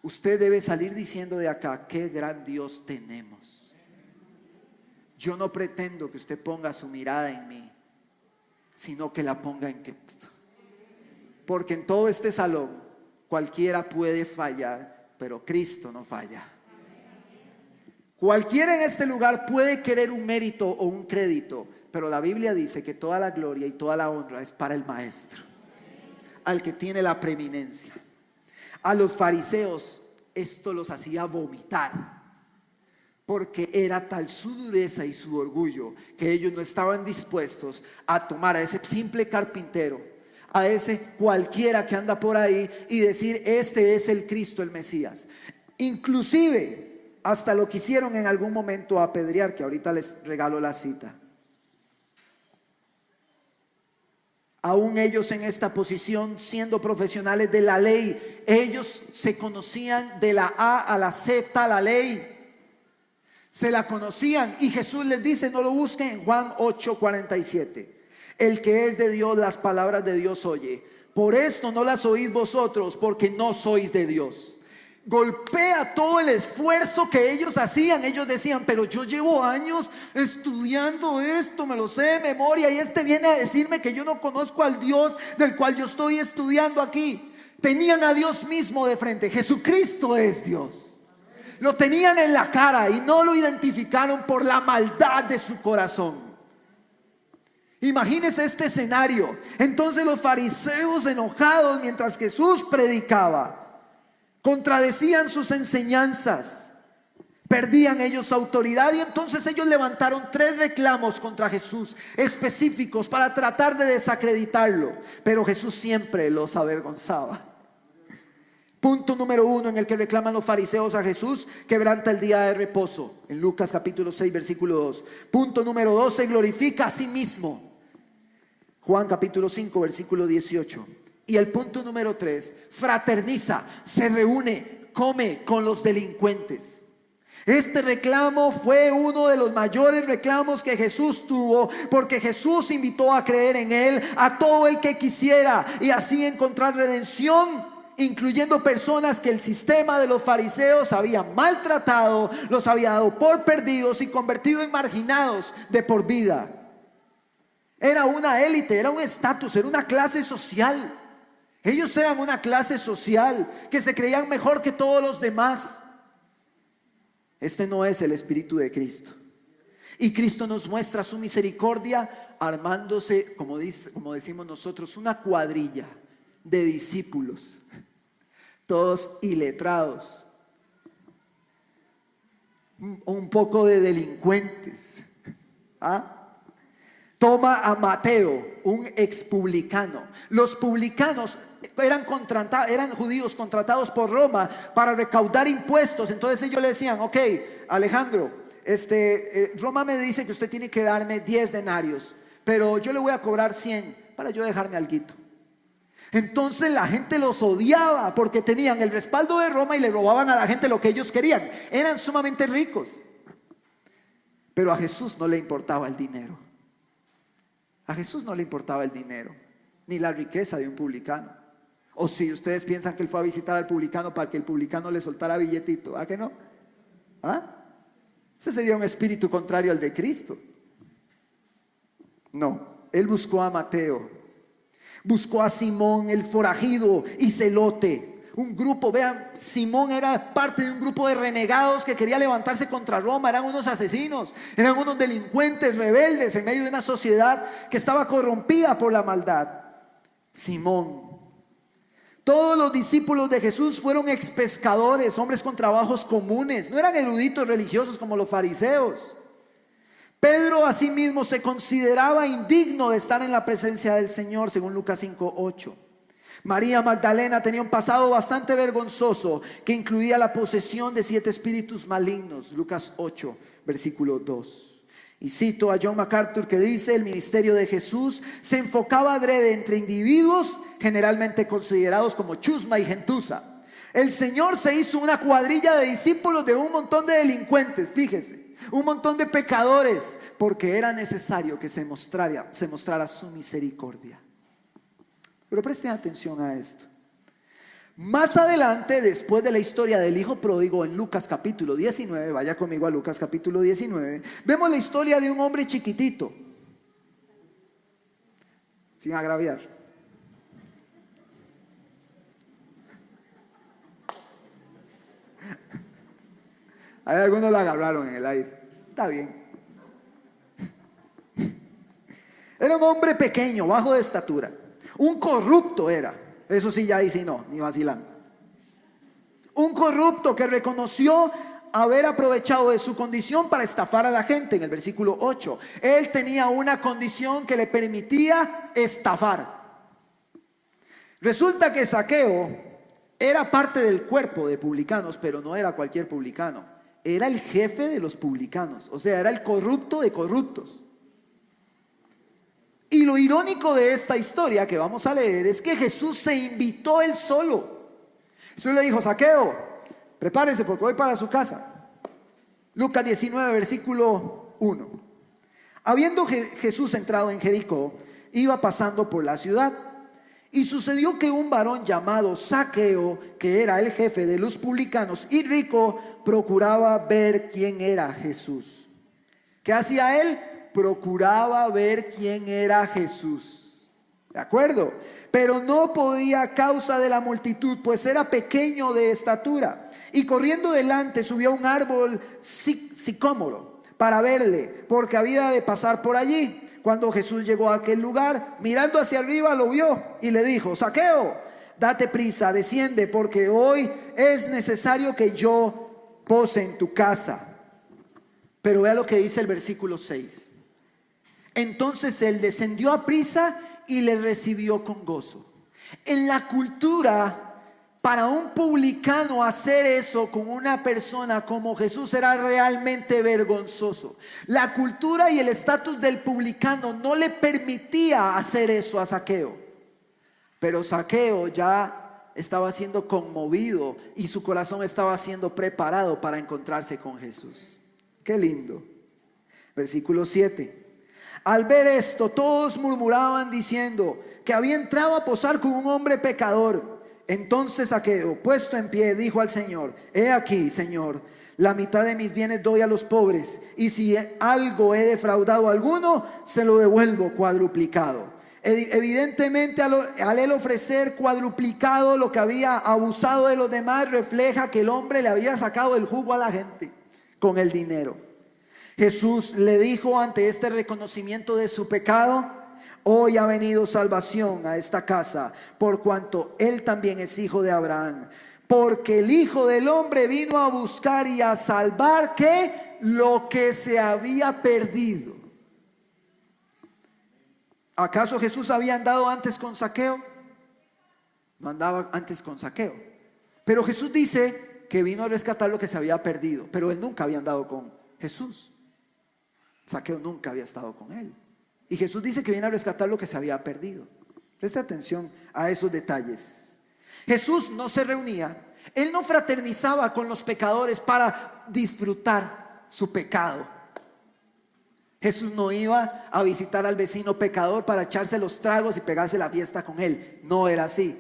Usted debe salir diciendo de acá: qué gran Dios tenemos. Yo no pretendo que usted ponga su mirada en mí, sino que la ponga en Cristo. Porque en todo este salón cualquiera puede fallar, pero Cristo no falla. Cualquiera en este lugar puede querer un mérito o un crédito, pero la Biblia dice que toda la gloria y toda la honra es para el Maestro, al que tiene la preeminencia. A los fariseos esto los hacía vomitar, porque era tal su dureza y su orgullo que ellos no estaban dispuestos a tomar a ese simple carpintero, a ese cualquiera que anda por ahí y decir: este es el Cristo, el Mesías. Inclusive hasta lo quisieron en algún momento apedrear, que ahorita les regalo la cita. Aún ellos en esta posición, siendo profesionales de la ley, ellos se conocían de la A a la Z la ley, se la conocían. Y Jesús les dice, no lo busquen, en Juan 8:47: el que es de Dios, las palabras de Dios oye. Por esto no las oís vosotros, porque no sois de Dios. Golpea todo el esfuerzo que ellos hacían. Ellos decían: pero yo llevo años estudiando esto, me lo sé de memoria, y este viene a decirme que yo no conozco al Dios del cual yo estoy estudiando aquí. Tenían a Dios mismo de frente. Jesucristo es Dios. Lo tenían en la cara y no lo identificaron por la maldad de su corazón. Imagínense este escenario. Entonces los fariseos, enojados mientras Jesús predicaba, contradecían sus enseñanzas, perdían ellos autoridad, y entonces ellos levantaron 3 reclamos contra Jesús específicos para tratar de desacreditarlo, pero Jesús siempre los avergonzaba. Punto número 1 en el que reclaman los fariseos a Jesús: quebranta el día de reposo, en Lucas capítulo 6 versículo 2. Punto número 2: se glorifica a sí mismo, Juan capítulo 5 versículo 18. Y el punto número 3: fraterniza, se reúne, come con los delincuentes. Este reclamo fue uno de los mayores reclamos que Jesús tuvo, porque Jesús invitó a creer en Él a todo el que quisiera, y así encontrar redención, incluyendo personas que el sistema de los fariseos había maltratado, los había dado por perdidos y convertido en marginados de por vida. Era una élite, era un estatus, era una clase social. Ellos eran una clase social que se creían mejor que todos los demás. Este no es el espíritu de Cristo. Y Cristo nos muestra su misericordia armándose, como decimos nosotros, una cuadrilla de discípulos, todos iletrados, un poco de delincuentes. Toma a Mateo, un expublicano. Los publicanos eran judíos contratados por Roma para recaudar impuestos. Entonces ellos le decían: ok, Alejandro, Roma me dice que usted tiene que darme 10 denarios, pero yo le voy a cobrar 100 para yo dejarme alguito. Entonces la gente los odiaba porque tenían el respaldo de Roma y le robaban a la gente lo que ellos querían. Eran sumamente ricos. Pero a Jesús no le importaba el dinero. A Jesús no le importaba el dinero, ni la riqueza de un publicano. O si ustedes piensan que él fue a visitar al publicano para que el publicano le soltara billetito, ¿a que no? ¿Ah? Ese sería un espíritu contrario al de Cristo. No, él buscó a Mateo. Buscó a Simón el forajido y celote. Un grupo, vean, Simón era parte de un grupo de renegados que quería levantarse contra Roma. Eran unos asesinos, eran unos delincuentes rebeldes en medio de una sociedad que estaba corrompida por la maldad. Simón. Todos los discípulos de Jesús fueron expescadores, hombres con trabajos comunes. No eran eruditos religiosos como los fariseos. Pedro asimismo se consideraba indigno de estar en la presencia del Señor, según Lucas 5:8. María Magdalena tenía un pasado bastante vergonzoso que incluía la posesión de 7 espíritus malignos, Lucas 8, versículo 2. Y cito a John MacArthur que dice: el ministerio de Jesús se enfocaba adrede entre individuos generalmente considerados como chusma y gentuza. El Señor se hizo una cuadrilla de discípulos de un montón de delincuentes, fíjese, un montón de pecadores, porque era necesario que se mostrara su misericordia. Pero presten atención a esto. Más adelante, después de la historia del hijo pródigo en Lucas capítulo 19, vaya conmigo a Lucas capítulo 19, vemos la historia de un hombre chiquitito, sin agraviar. Hay algunos la agarraron en el aire. Está bien. Era un hombre pequeño, bajo de estatura. Un corrupto era. Eso sí, ya ahí sí no, ni vacilando. Un corrupto que reconoció haber aprovechado de su condición para estafar a la gente. En el versículo 8, él tenía una condición que le permitía estafar. Resulta que Zaqueo era parte del cuerpo de publicanos, pero no era cualquier publicano. Era el jefe de los publicanos, o sea, era el corrupto de corruptos. Y lo irónico de esta historia que vamos a leer es que Jesús se invitó él solo. Jesús le dijo: Zaqueo, prepárese porque voy para su casa. Lucas 19, versículo 1. Habiendo Jesús entrado en Jericó, iba pasando por la ciudad. Y sucedió que un varón llamado Zaqueo, que era el jefe de los publicanos y rico, procuraba ver quién era Jesús. ¿Qué hacía él? Procuraba ver quién era Jesús. ¿De acuerdo? Pero no podía a causa de la multitud, pues era pequeño de estatura. Y corriendo delante subió a un árbol sicómoro para verle, porque había de pasar por allí. Cuando Jesús llegó a aquel lugar, mirando hacia arriba lo vio y le dijo: Zaqueo, date prisa, desciende, porque hoy es necesario que yo pose en tu casa. Pero vea lo que dice el versículo 6. Entonces él descendió a prisa y le recibió con gozo. En la cultura, para un publicano hacer eso con una persona como Jesús era realmente vergonzoso. La cultura y el estatus del publicano no le permitía hacer eso a Zaqueo. Pero Zaqueo ya estaba siendo conmovido y su corazón estaba siendo preparado para encontrarse con Jesús. Qué lindo. Versículo 7. Al ver esto, todos murmuraban diciendo que había entrado a posar con un hombre pecador. Entonces Zaqueo, puesto en pie, dijo al Señor: he aquí, Señor, la mitad de mis bienes doy a los pobres, y si algo he defraudado a alguno, se lo devuelvo cuadruplicado. Evidentemente, al él ofrecer cuadruplicado lo que había abusado de los demás, refleja que el hombre le había sacado el jugo a la gente con el dinero. Jesús le dijo ante este reconocimiento de su pecado: hoy ha venido salvación a esta casa, por cuanto él también es hijo de Abraham. Porque el Hijo del Hombre vino a buscar y a salvar, ¿qué? Lo que se había perdido. ¿Acaso Jesús había andado antes con Zaqueo? No andaba antes con Zaqueo. Pero Jesús dice que vino a rescatar lo que se había perdido. Pero él nunca había andado con Jesús. Zaqueo nunca había estado con él. Y Jesús dice que viene a rescatar lo que se había perdido. Presta atención a esos detalles. Jesús no se reunía, Él no fraternizaba con los pecadores para disfrutar su pecado. Jesús no iba a visitar al vecino pecador para echarse los tragos y pegarse la fiesta con él. No era así.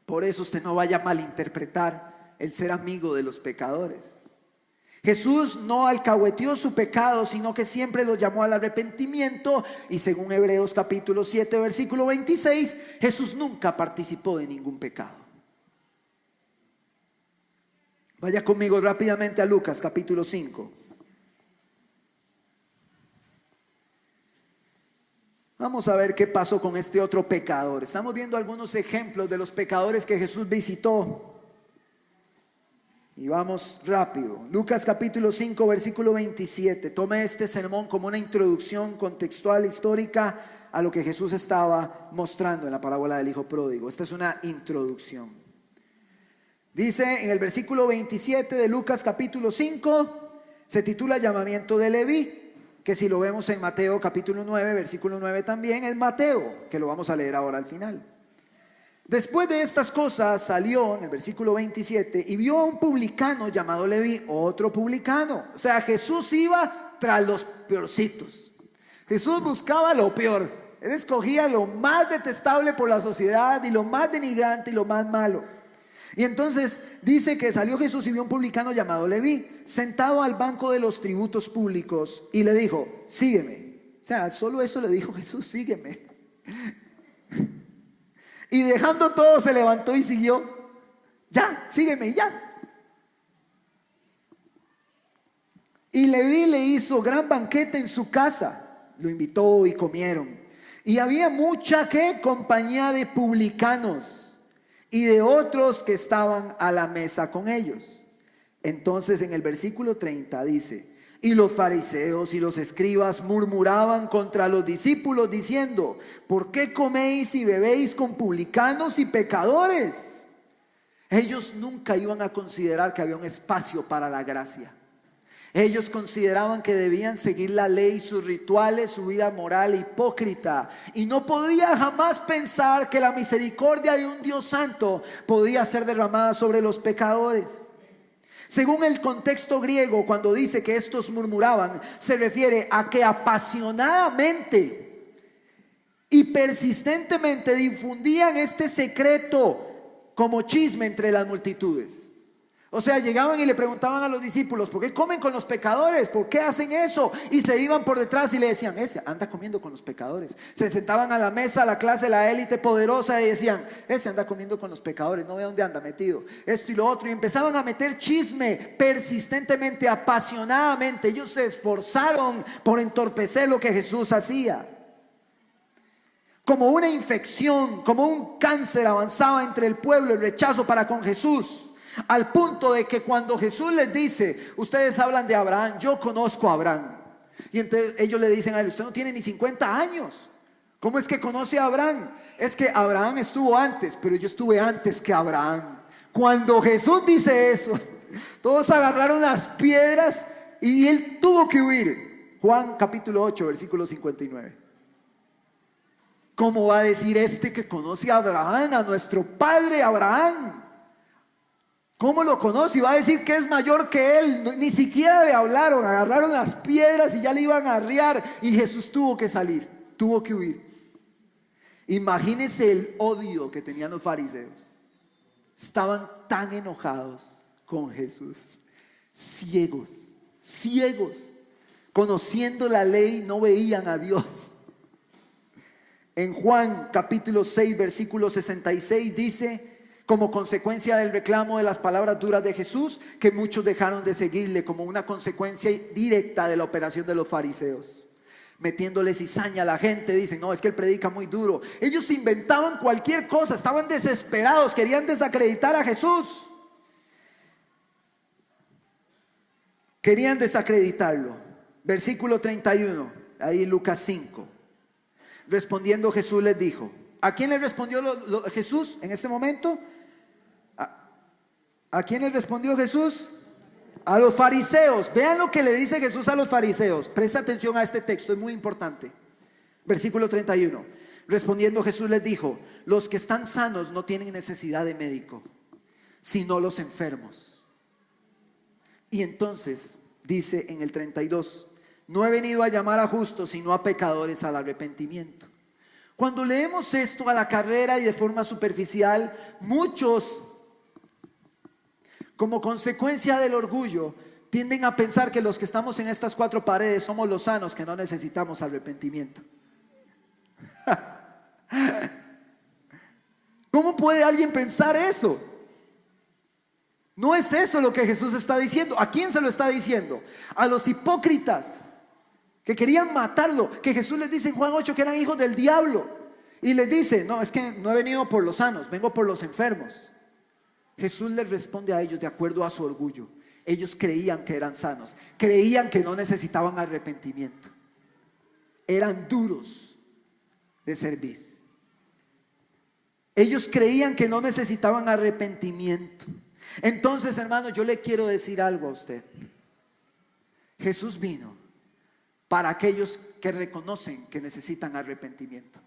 Por eso usted no vaya a malinterpretar el ser amigo de los pecadores. Jesús no alcahueteó su pecado, sino que siempre los llamó al arrepentimiento. Y según Hebreos capítulo 7 versículo 26, Jesús nunca participó de ningún pecado. Vaya conmigo rápidamente a Lucas capítulo 5. Vamos a ver qué pasó con este otro pecador. Estamos viendo algunos ejemplos de los pecadores que Jesús visitó. Y vamos rápido. Lucas capítulo 5 versículo 27. Tome este sermón como una introducción contextual histórica a lo que Jesús estaba mostrando en la parábola del hijo pródigo. Esta es una introducción. Dice en el versículo 27 de Lucas capítulo 5, se titula Llamamiento de Leví, que si lo vemos en Mateo capítulo 9 versículo 9 también es Mateo, que lo vamos a leer ahora al final. Después de estas cosas salió en el versículo 27 y vio a un publicano llamado Leví, otro publicano. O sea, Jesús iba tras los peorcitos. Jesús buscaba lo peor. Él escogía lo más detestable por la sociedad y lo más denigrante y lo más malo. Y entonces dice que salió Jesús y vio a un publicano llamado Leví sentado al banco de los tributos públicos y le dijo: sígueme. O sea, solo eso le dijo Jesús: sígueme. Y dejando todo se levantó y siguió. Ya, sígueme, ya. Y Leví le hizo gran banquete en su casa, lo invitó y comieron. Y había mucha compañía de publicanos y de otros que estaban a la mesa con ellos. Entonces en el versículo 30 dice: y los fariseos y los escribas murmuraban contra los discípulos diciendo: ¿por qué coméis y bebéis con publicanos y pecadores? Ellos nunca iban a considerar que había un espacio para la gracia. Ellos consideraban que debían seguir la ley, sus rituales, su vida moral hipócrita, y no podía jamás pensar que la misericordia de un Dios santo podía ser derramada sobre los pecadores. Según el contexto griego, cuando dice que estos murmuraban, se refiere a que apasionadamente y persistentemente difundían este secreto como chisme entre las multitudes. O sea, llegaban y le preguntaban a los discípulos: ¿por qué comen con los pecadores? ¿Por qué hacen eso? Y se iban por detrás y le decían: ese anda comiendo con los pecadores. Se sentaban a la mesa, la clase, la élite poderosa, y decían: ese anda comiendo con los pecadores, no ve dónde anda metido, esto y lo otro. Y empezaban a meter chisme persistentemente, apasionadamente. Ellos se esforzaron por entorpecer lo que Jesús hacía. Como una infección, como un cáncer, avanzaba entre el pueblo el rechazo para con Jesús. Al punto de que cuando Jesús les dice: ustedes hablan de Abraham, yo conozco a Abraham. Y entonces ellos le dicen a él: usted no tiene ni 50 años. ¿Cómo es que conoce a Abraham? Es que Abraham estuvo antes, pero yo estuve antes que Abraham. Cuando Jesús dice eso, todos agarraron las piedras y él tuvo que huir. Juan capítulo 8 versículo 59. ¿Cómo va a decir este que conoce a Abraham, a nuestro padre Abraham? ¿Cómo lo conoce? Y va a decir que es mayor que él. Ni siquiera le hablaron, agarraron las piedras y ya le iban a arriar. Y Jesús tuvo que salir, tuvo que huir. Imagínense el odio que tenían los fariseos. Estaban tan enojados con Jesús, ciegos, conociendo la ley, no veían a Dios. En Juan capítulo 6 versículo 66 dice: como consecuencia del reclamo de las palabras duras de Jesús, que muchos dejaron de seguirle, como una consecuencia directa de la operación de los fariseos, metiéndole cizaña a la gente. Dicen: no, es que él predica muy duro. Ellos inventaban cualquier cosa, estaban desesperados, querían desacreditar a Jesús, querían desacreditarlo. Versículo 31, ahí Lucas 5. Respondiendo Jesús les dijo: ¿a quién le respondió Jesús en este momento? ¿A quién le respondió Jesús? A los fariseos, vean lo que le dice Jesús a los fariseos. Presta atención a este texto, es muy importante. Versículo 31. Respondiendo Jesús les dijo: los que están sanos no tienen necesidad de médico, sino los enfermos. Y entonces dice en el 32: no he venido a llamar a justos, sino a pecadores al arrepentimiento. Cuando leemos esto a la carrera y de forma superficial, muchos, como consecuencia del orgullo, tienden a pensar que los que estamos en estas cuatro paredes somos los sanos, que no necesitamos arrepentimiento. ¿Cómo puede alguien pensar eso? No es eso lo que Jesús está diciendo. ¿A quién se lo está diciendo? A los hipócritas que querían matarlo, que Jesús les dice en Juan 8 que eran hijos del diablo. Y les dice: no, es que no he venido por los sanos, vengo por los enfermos. Jesús les responde a ellos de acuerdo a su orgullo. Ellos creían que eran sanos, creían que no necesitaban arrepentimiento. Eran duros de cerviz. Ellos creían que no necesitaban arrepentimiento. Entonces, hermanos, yo le quiero decir algo a usted. Jesús vino para aquellos que reconocen que necesitan arrepentimiento.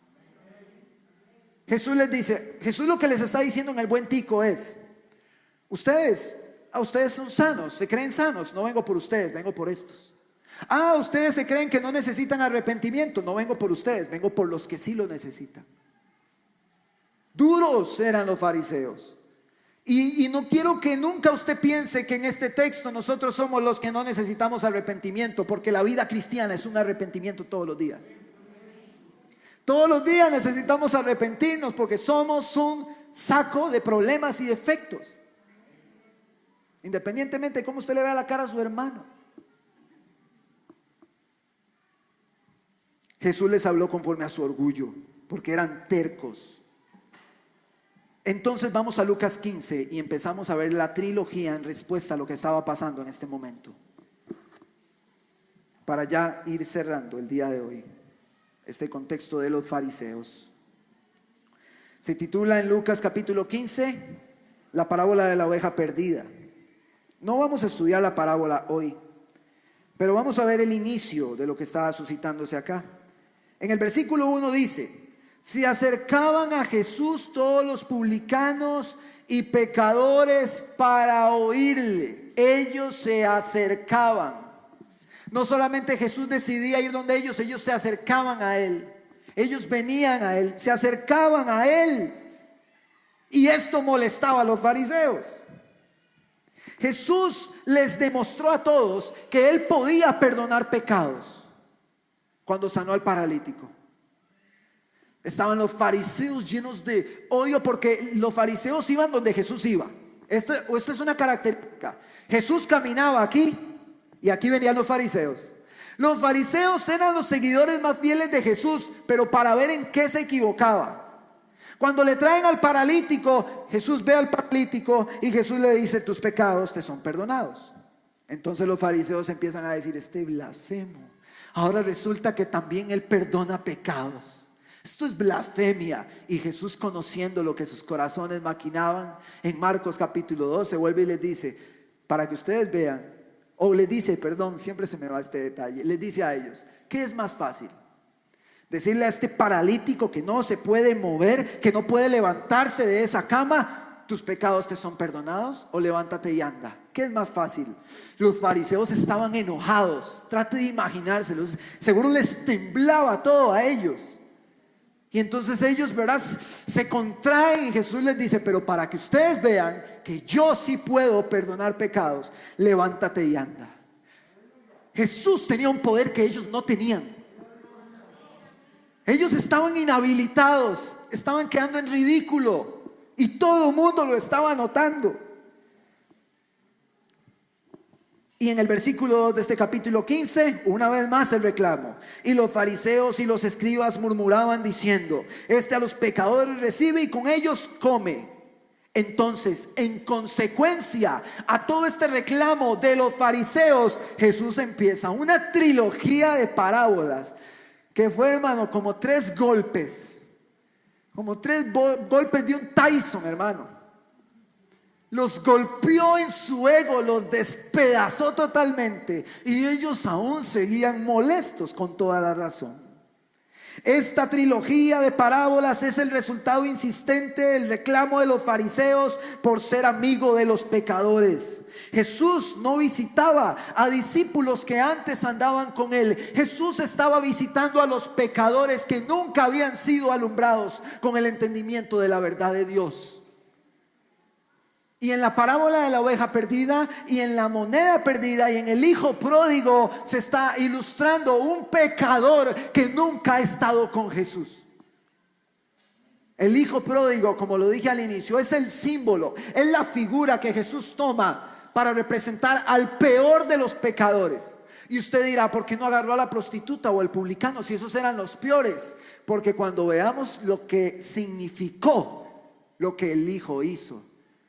Jesús les dice, Jesús lo que les está diciendo en el buen tico es: ustedes son sanos, se creen sanos, no vengo por ustedes, vengo por estos. Ustedes se creen que no necesitan arrepentimiento, no vengo por ustedes, vengo por los que sí lo necesitan. Duros eran los fariseos. Y no quiero que nunca usted piense que en este texto nosotros somos los que no necesitamos arrepentimiento, porque la vida cristiana es un arrepentimiento todos los días. Todos los días necesitamos arrepentirnos, porque somos un saco de problemas y defectos, independientemente de cómo usted le vea la cara a su hermano. Jesús les habló conforme a su orgullo, porque eran tercos. Entonces vamos a Lucas 15 y empezamos a ver la trilogía en respuesta a lo que estaba pasando en este momento, para ya ir cerrando el día de hoy este contexto de los fariseos. Se titula en Lucas capítulo 15 la parábola de la oveja perdida. No vamos a estudiar la parábola hoy, pero vamos a ver el inicio de lo que estaba suscitándose acá. En el versículo 1 dice: se acercaban a Jesús todos los publicanos y pecadores para oírle. Ellos se acercaban. No solamente Jesús decidía ir donde ellos se acercaban a Él. Ellos venían a Él, se acercaban a Él. Y esto molestaba a los fariseos. Jesús les demostró a todos que Él podía perdonar pecados cuando sanó al paralítico. Estaban los fariseos llenos de odio, porque los fariseos iban donde Jesús iba. Esto es una característica. Jesús caminaba aquí y aquí venían los fariseos. Los fariseos eran los seguidores más fieles de Jesús, pero para ver en qué se equivocaba. Cuando le traen al paralítico, Jesús ve al paralítico y Jesús le dice: tus pecados te son perdonados. Entonces los fariseos empiezan a decir: este blasfemo, ahora resulta que también él perdona pecados. Esto es blasfemia. Y Jesús, conociendo lo que sus corazones maquinaban, en Marcos capítulo 2 se vuelve y les dice, para que ustedes vean, o les dice, perdón, siempre se me va este detalle, les dice a ellos: ¿qué es más fácil? Decirle a este paralítico que no se puede mover, que no puede levantarse de esa cama: tus pecados te son perdonados, o levántate y anda. ¿Qué es más fácil? Los fariseos estaban enojados. Trate de imaginárselos. Seguro les temblaba todo a ellos. Y entonces ellos, verás, se contraen y Jesús les dice: pero para que ustedes vean que yo sí puedo perdonar pecados, levántate y anda. Jesús tenía un poder que ellos no tenían. Ellos estaban inhabilitados, estaban quedando en ridículo y todo el mundo lo estaba notando. Y en el versículo 2 de este capítulo 15, una vez más el reclamo. Y los fariseos y los escribas murmuraban diciendo: este a los pecadores recibe y con ellos come. Entonces, en consecuencia a todo este reclamo de los fariseos, Jesús empieza una trilogía de parábolas que fue, hermano, como 3 golpes. Como 3 golpes de un Tyson, hermano. Los golpeó en su ego, los despedazó totalmente, y ellos aún seguían molestos con toda la razón. Esta trilogía de parábolas es el resultado insistente del reclamo de los fariseos por ser amigo de los pecadores. Jesús no visitaba a discípulos que antes andaban con él. Jesús estaba visitando a los pecadores que nunca habían sido alumbrados con el entendimiento de la verdad de Dios. Y en la parábola de la oveja perdida y en la moneda perdida y en el hijo pródigo se está ilustrando un pecador que nunca ha estado con Jesús. El hijo pródigo, como lo dije al inicio, es el símbolo, es la figura que Jesús toma para representar al peor de los pecadores. Y usted dirá, ¿por qué no agarró a la prostituta o al publicano si esos eran los peores? Porque cuando veamos lo que significó lo que el hijo hizo,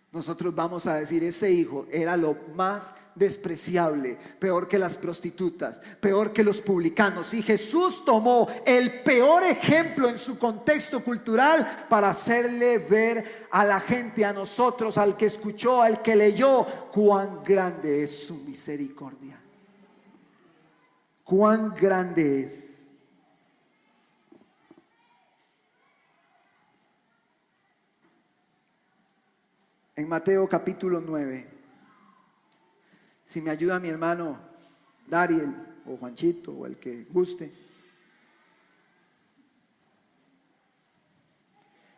nosotros vamos a decir, ese hijo era lo más despreciable, peor que las prostitutas, peor que los publicanos. Y Jesús tomó el peor ejemplo en su contexto cultural para hacerle ver a la gente, a nosotros, al que escuchó, al que leyó, cuán grande es su misericordia. Cuán grande es. En Mateo capítulo 9, si me ayuda mi hermano Dariel o Juanchito o el que guste.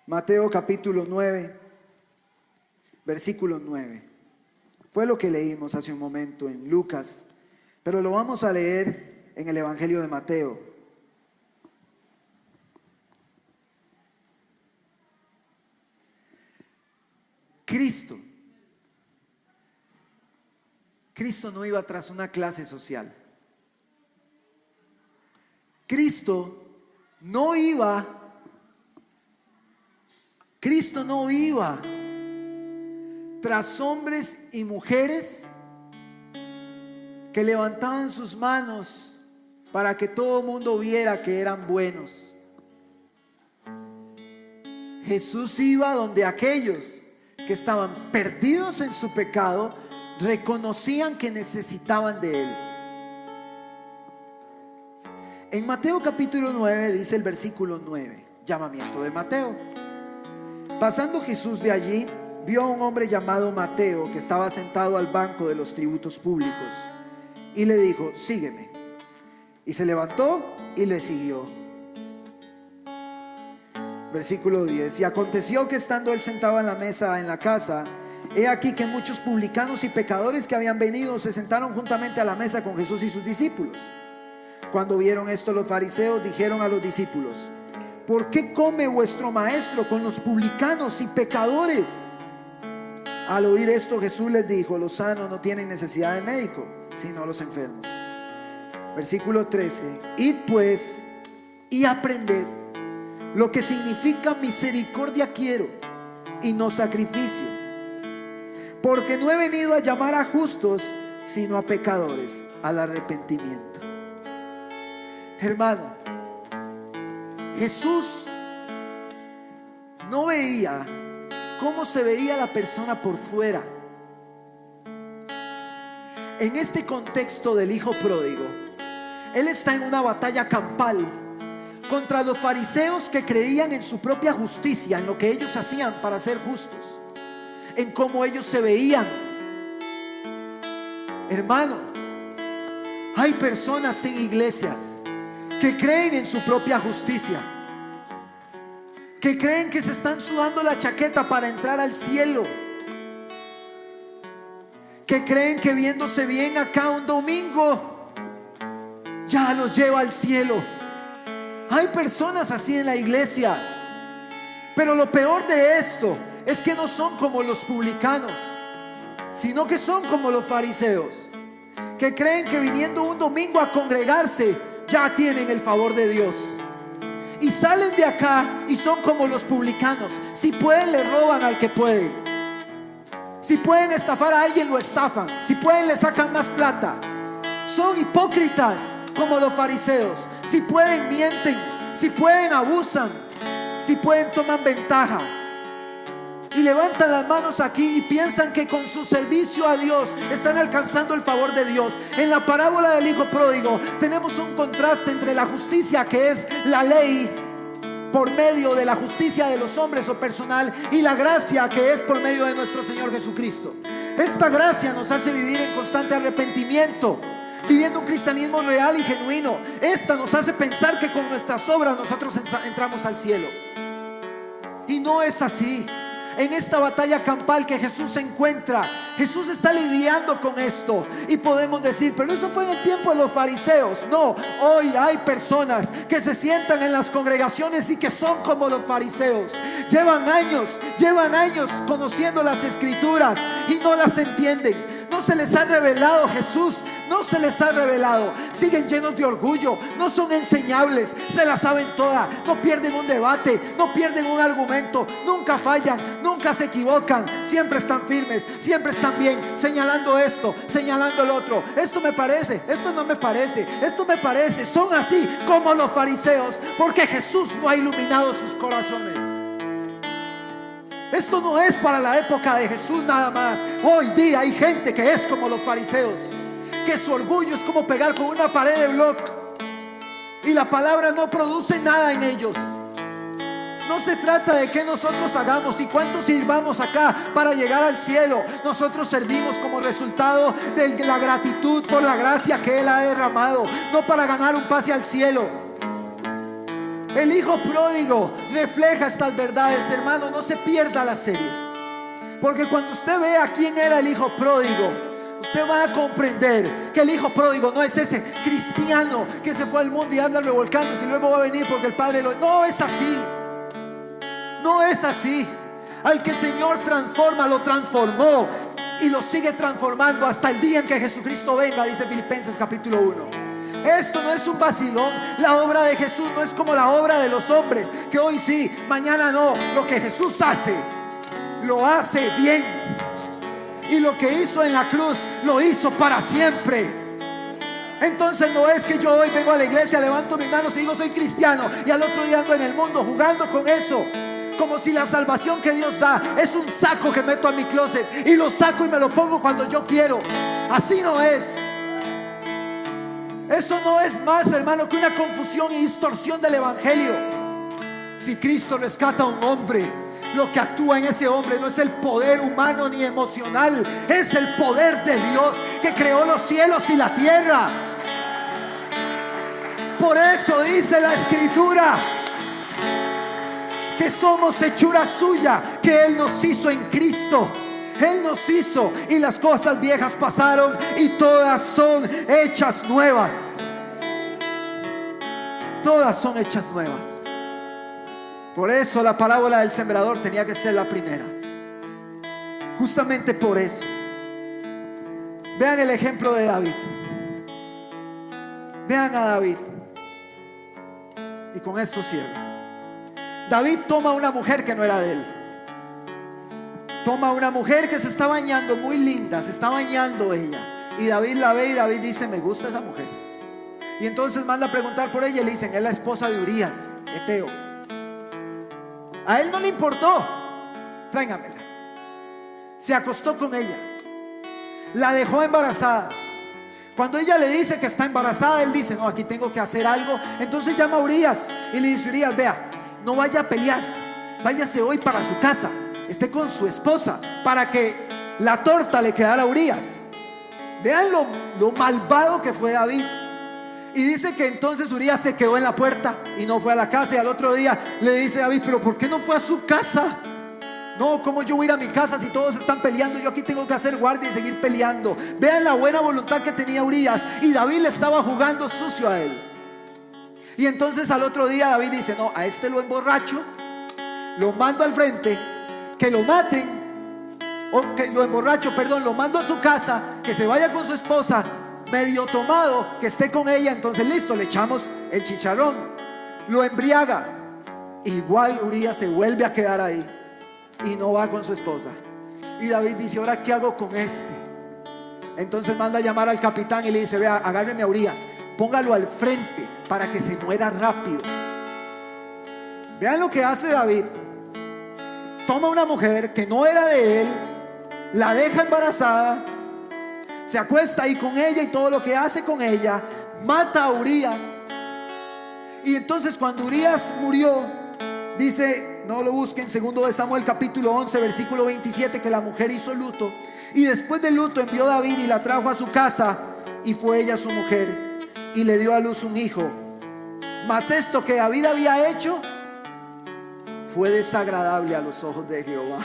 Mateo capítulo 9, versículo 9. Fue lo que leímos hace un momento en Lucas, pero lo vamos a leer en el Evangelio de Mateo. Cristo no iba tras una clase social. Cristo no iba tras hombres y mujeres que levantaban sus manos para que todo el mundo viera que eran buenos. Jesús iba donde aquellos que estaban perdidos en su pecado reconocían que necesitaban de él. En Mateo capítulo 9 dice el versículo 9, llamamiento de Mateo. Pasando Jesús de allí, vio a un hombre llamado Mateo que estaba sentado al banco de los tributos públicos y le dijo, sígueme. Y se levantó y le siguió. Versículo 10. Y aconteció que estando él sentado en la mesa en la casa, he aquí que muchos publicanos y pecadores que habían venido se sentaron juntamente a la mesa con Jesús y sus discípulos. Cuando vieron esto, los fariseos dijeron a los discípulos, ¿por qué come vuestro maestro con los publicanos y pecadores? Al oír esto, Jesús les dijo, los sanos no tienen necesidad de médico, sino los enfermos. Versículo 13. Id pues y aprended lo que significa misericordia quiero y no sacrificio, porque no he venido a llamar a justos, sino a pecadores al arrepentimiento. Hermano, Jesús no veía cómo se veía la persona por fuera. En este contexto del hijo pródigo, él está en una batalla campal contra los fariseos que creían en su propia justicia, en lo que ellos hacían para ser justos, en cómo ellos se veían. Hermano, hay personas en iglesias que creen en su propia justicia, que creen que se están sudando la chaqueta para entrar al cielo, que creen que viéndose bien acá un domingo ya los lleva al cielo. Hay personas así en la iglesia, pero lo peor de esto es que no son como los publicanos, sino que son como los fariseos, que creen que viniendo un domingo a congregarse ya tienen el favor de Dios. Y salen de acá y son como los publicanos. Si pueden, le roban al que pueden. Si pueden estafar a alguien, lo estafan. Si pueden, le sacan más plata. Son hipócritas como los fariseos. Si pueden, mienten. Si pueden, abusan. Si pueden, toman ventaja. y levantan las manos aquí y piensan que con su servicio a Dios están alcanzando el favor de Dios. En la parábola del hijo pródigo tenemos un contraste entre la justicia, que es la ley por medio de la justicia de los hombres o personal, y la gracia, que es por medio de nuestro Señor Jesucristo. Esta gracia nos hace vivir en constante arrepentimiento, viviendo un cristianismo real y genuino. Esta nos hace pensar que con nuestras obras nosotros entramos al cielo, y no es así. En esta batalla campal que Jesús se encuentra, Jesús está lidiando con esto. Y podemos decir, pero eso fue en el tiempo de los fariseos. No, hoy hay personas que se sientan en las congregaciones y que son como los fariseos. Llevan años conociendo las escrituras y no las entienden. No se les ha revelado Jesús, no se les ha revelado. Siguen llenos de orgullo, no son enseñables, se la saben toda, no pierden un debate, no pierden un argumento, nunca fallan, nunca se equivocan, siempre están firmes, siempre están bien, señalando esto, señalando el otro. Esto me parece, esto no me parece, esto me parece. Son así como los fariseos, porque Jesús no ha iluminado sus corazones. Esto no es para la época de Jesús nada más. Hoy día hay gente que es como los fariseos, que su orgullo es como pegar con una pared de bloc, y la palabra no produce nada en ellos. No se trata de que nosotros hagamos y cuánto sirvamos acá para llegar al cielo. Nosotros servimos como resultado de la gratitud por la gracia que Él ha derramado, no para ganar un pase al cielo. El hijo pródigo refleja estas verdades, hermano. No se pierda la serie, porque cuando usted vea quién era el hijo pródigo, usted va a comprender que el hijo pródigo no es ese cristiano que se fue al mundo y anda revolcándose y luego va a venir porque el padre lo... No es así. No es así. Al que el Señor transforma, lo transformó y lo sigue transformando hasta el día en que Jesucristo venga, dice Filipenses capítulo 1. Esto no es un vacilón. La obra de Jesús no es como la obra de los hombres, que hoy sí, mañana no. Lo que Jesús hace, lo hace bien. Y lo que hizo en la cruz, lo hizo para siempre. Entonces no es que yo hoy vengo a la iglesia, levanto mis manos y digo soy cristiano, y al otro día ando en el mundo jugando con eso, como si la salvación que Dios da es un saco que meto a mi closet y lo saco y me lo pongo cuando yo quiero. Así no es. Eso no es más, hermano, que una confusión y distorsión del evangelio. Si Cristo rescata a un hombre, lo que actúa en ese hombre no es el poder humano ni emocional, es el poder de Dios que creó los cielos y la tierra. Por eso dice la Escritura que somos hechura suya, que Él nos hizo en Cristo. Él nos hizo y las cosas viejas pasaron y todas son hechas nuevas. Todas son hechas nuevas. Por eso la parábola del sembrador tenía que ser la primera. Justamente por eso. Vean el ejemplo de David. Vean a David. Y con esto cierro. David toma una mujer que no era de él. Toma una mujer que se está bañando, muy linda, se está bañando ella, y David la ve y David dice: me gusta esa mujer. Y entonces manda a preguntar por ella y le dicen: es la esposa de Urías, Eteo. A él no le importó, tráigamela. Se acostó con ella, la dejó embarazada. Cuando ella le dice que está embarazada, él dice: no, aquí tengo que hacer algo. Entonces llama a Urías y le dice: Urías, vea, no vaya a pelear, váyase hoy para su casa, esté con su esposa, para que la torta le quedara a Urías. Vean lo malvado que fue David. Y dice que entonces Urías se quedó en la puerta y no fue a la casa. Y al otro día le dice a David: pero ¿por qué no fue a su casa? No, ¿cómo yo voy a ir a mi casa si todos están peleando? Yo aquí tengo que hacer guardia y seguir peleando. Vean la buena voluntad que tenía Urías. Y David le estaba jugando sucio a él. Y entonces al otro día David dice: no, a este lo emborracho, lo mando al frente, que lo maten, o que lo emborracho, perdón, lo mando a su casa, que se vaya con su esposa, medio tomado, que esté con ella. Entonces listo, le echamos el chicharrón, lo embriaga. Igual Urías se vuelve a quedar ahí y no va con su esposa. Y David dice: ¿ahora qué hago con este? Entonces manda a llamar al capitán y le dice: vea, agárreme a Urías, póngalo al frente para que se muera rápido. Vean lo que hace David. toma una mujer que no era de él, la deja embarazada, se acuesta ahí con ella y todo lo que hace con ella, mata a Urías. Y entonces cuando Urías murió, dice, no lo busquen, 2 Samuel capítulo 11 versículo 27, que la mujer hizo luto, y después del luto envió David y la trajo a su casa, y fue ella su mujer, y le dio a luz un hijo. Mas esto que David había hecho fue desagradable a los ojos de Jehová.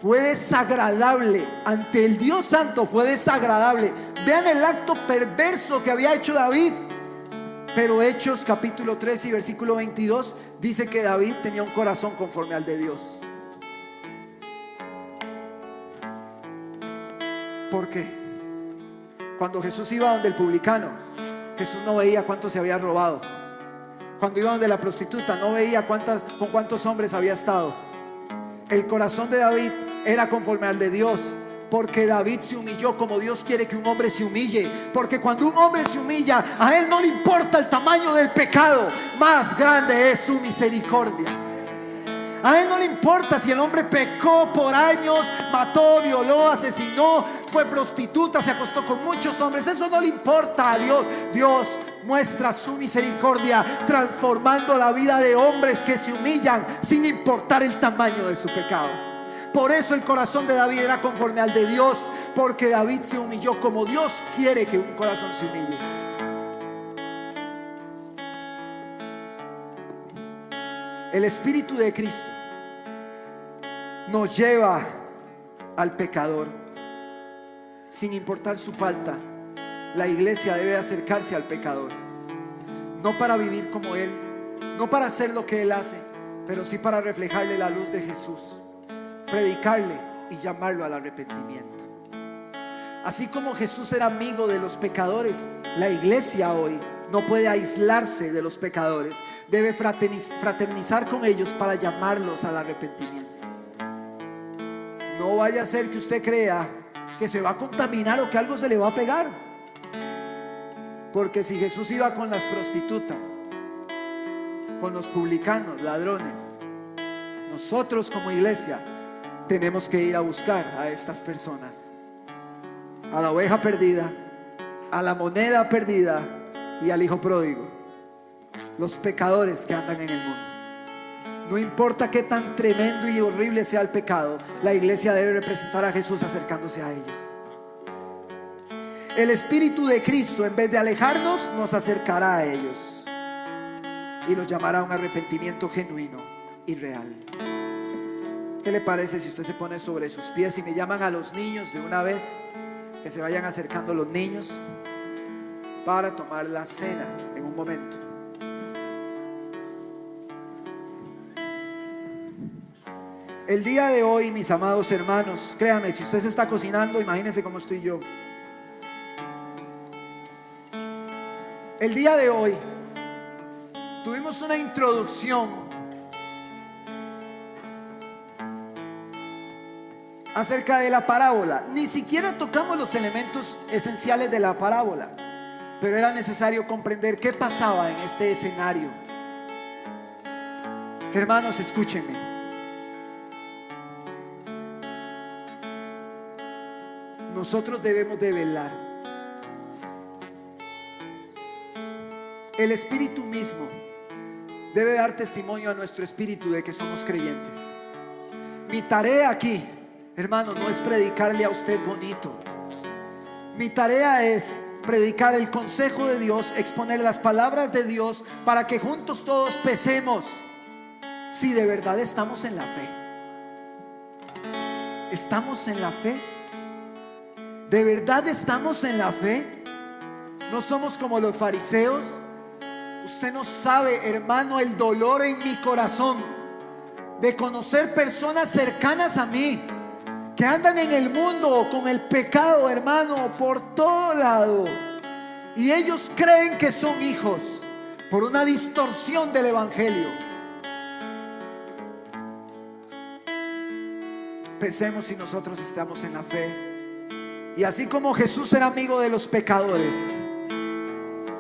Fue desagradable ante el Dios Santo, fue desagradable. Vean el acto perverso que había hecho David. Pero Hechos capítulo 3 y versículo 22 dice que David tenía un corazón conforme al de Dios. ¿Por qué? Cuando Jesús iba donde el publicano, Jesús no veía cuánto se había robado. Cuando iba donde la prostituta, no veía con cuántos hombres había estado. El corazón de David era conforme al de Dios, porque David se humilló como Dios quiere que un hombre se humille. Porque cuando un hombre se humilla, a él no le importa el tamaño del pecado, más grande es su misericordia. A él no le importa si el hombre pecó por años, mató, violó, asesinó, fue prostituta, se acostó con muchos hombres. Eso no le importa a Dios. Dios muestra su misericordia transformando la vida de hombres que se humillan sin importar el tamaño de su pecado. Por eso el corazón de David era conforme al de Dios, porque David se humilló como Dios quiere que un corazón se humille. El Espíritu de Cristo nos lleva al pecador. Sin importar su falta, la iglesia debe acercarse al pecador, no para vivir como él, no para hacer lo que él hace, pero sí para reflejarle la luz de Jesús, predicarle y llamarlo al arrepentimiento. Así como Jesús era amigo de los pecadores, la iglesia hoy no puede aislarse de los pecadores, debe fraternizar con ellos para llamarlos al arrepentimiento. No vaya a ser que usted crea que se va a contaminar o que algo se le va a pegar. Porque si Jesús iba con las prostitutas, con los publicanos, ladrones, nosotros como iglesia tenemos que ir a buscar a estas personas, a la oveja perdida, a la moneda perdida y al hijo pródigo, los pecadores que andan en el mundo. No importa qué tan tremendo y horrible sea el pecado, la iglesia debe representar a Jesús acercándose a ellos. El Espíritu de Cristo, en vez de alejarnos, nos acercará a ellos y los llamará a un arrepentimiento genuino y real. ¿Qué le parece si usted se pone sobre sus pies y me llaman a los niños de una vez? Que se vayan acercando los niños para tomar la cena en un momento. El día de hoy, mis amados hermanos, créame, si usted se está cocinando, imagínese cómo estoy yo. El día de hoy tuvimos una introducción acerca de la parábola. Ni siquiera tocamos los elementos esenciales de la parábola, pero era necesario comprender qué pasaba en este escenario. Hermanos, escúchenme. Nosotros debemos de velar. El Espíritu mismo debe dar testimonio a nuestro espíritu de que somos creyentes. Mi tarea aquí, hermano, no es predicarle a usted bonito. Mi tarea es predicar el consejo de Dios, exponer las palabras de Dios para que juntos todos pesemos si de verdad estamos en la fe. ¿Estamos en la fe? ¿De verdad estamos en la fe? No somos como los fariseos. Usted no sabe, hermano, el dolor en mi corazón de conocer personas cercanas a mí que andan en el mundo con el pecado, hermano, por todo lado, y ellos creen que son hijos por una distorsión del evangelio. Pensemos si nosotros estamos en la fe. Y así como Jesús era amigo de los pecadores,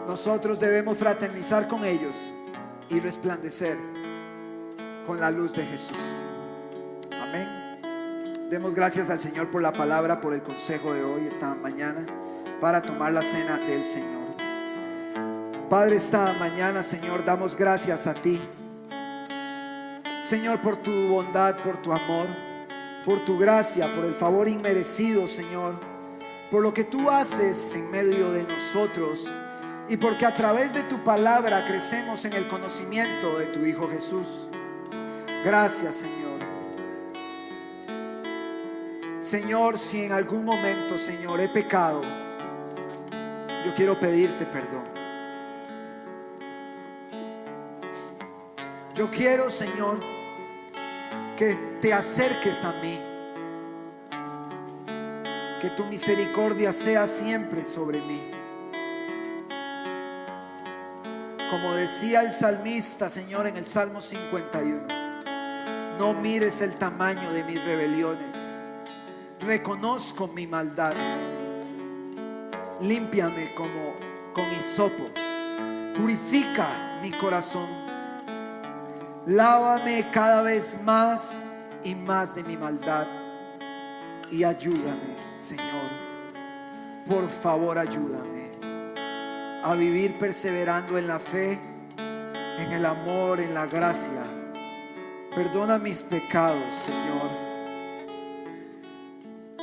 nosotros debemos fraternizar con ellos y resplandecer con la luz de Jesús. Amén. Demos gracias al Señor por la palabra, por el consejo de hoy, esta mañana, para tomar la cena del Señor. Padre, esta mañana, Señor, damos gracias a ti, Señor, por tu bondad, por tu amor, por tu gracia, por el favor inmerecido, Señor, por lo que tú haces en medio de nosotros, y porque a través de tu palabra crecemos en el conocimiento de tu Hijo Jesús. Gracias, Señor. Señor, si en algún momento, Señor, he pecado, yo quiero pedirte perdón. Yo quiero, Señor, que te acerques a mí, que tu misericordia sea siempre sobre mí. Como decía el salmista, Señor, en el Salmo 51, no mires el tamaño de mis rebeliones, reconozco mi maldad, límpiame como con hisopo, purifica mi corazón. Lávame cada vez más y más de mi maldad y ayúdame, Señor. Por favor, ayúdame a vivir perseverando en la fe, en el amor, en la gracia. Perdona mis pecados, Señor.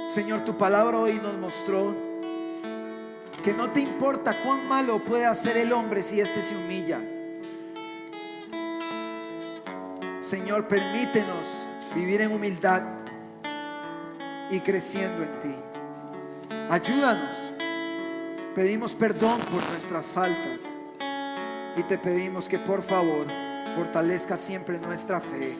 Señor, tu palabra hoy nos mostró que no te importa cuán malo puede hacer el hombre si éste se humilla. Señor, permítenos vivir en humildad y creciendo en ti. Ayúdanos. Pedimos perdón por nuestras faltas y te pedimos que por favor fortalezca siempre nuestra fe.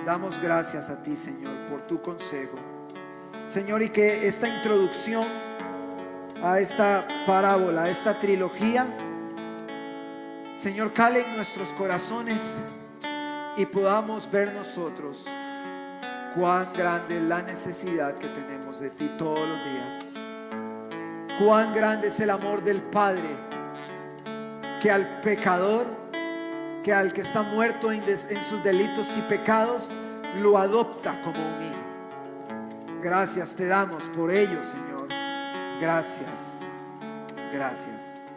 Damos gracias a ti, Señor, por tu consejo, Señor, y que esta introducción a esta parábola, a esta trilogía, Señor, cale en nuestros corazones y podamos ver nosotros cuán grande es la necesidad que tenemos de ti todos los días. Cuán grande es el amor del Padre, que al pecador, que al que está muerto en sus delitos y pecados, lo adopta como un hijo. Gracias te damos por ello, Señor. Gracias. Gracias.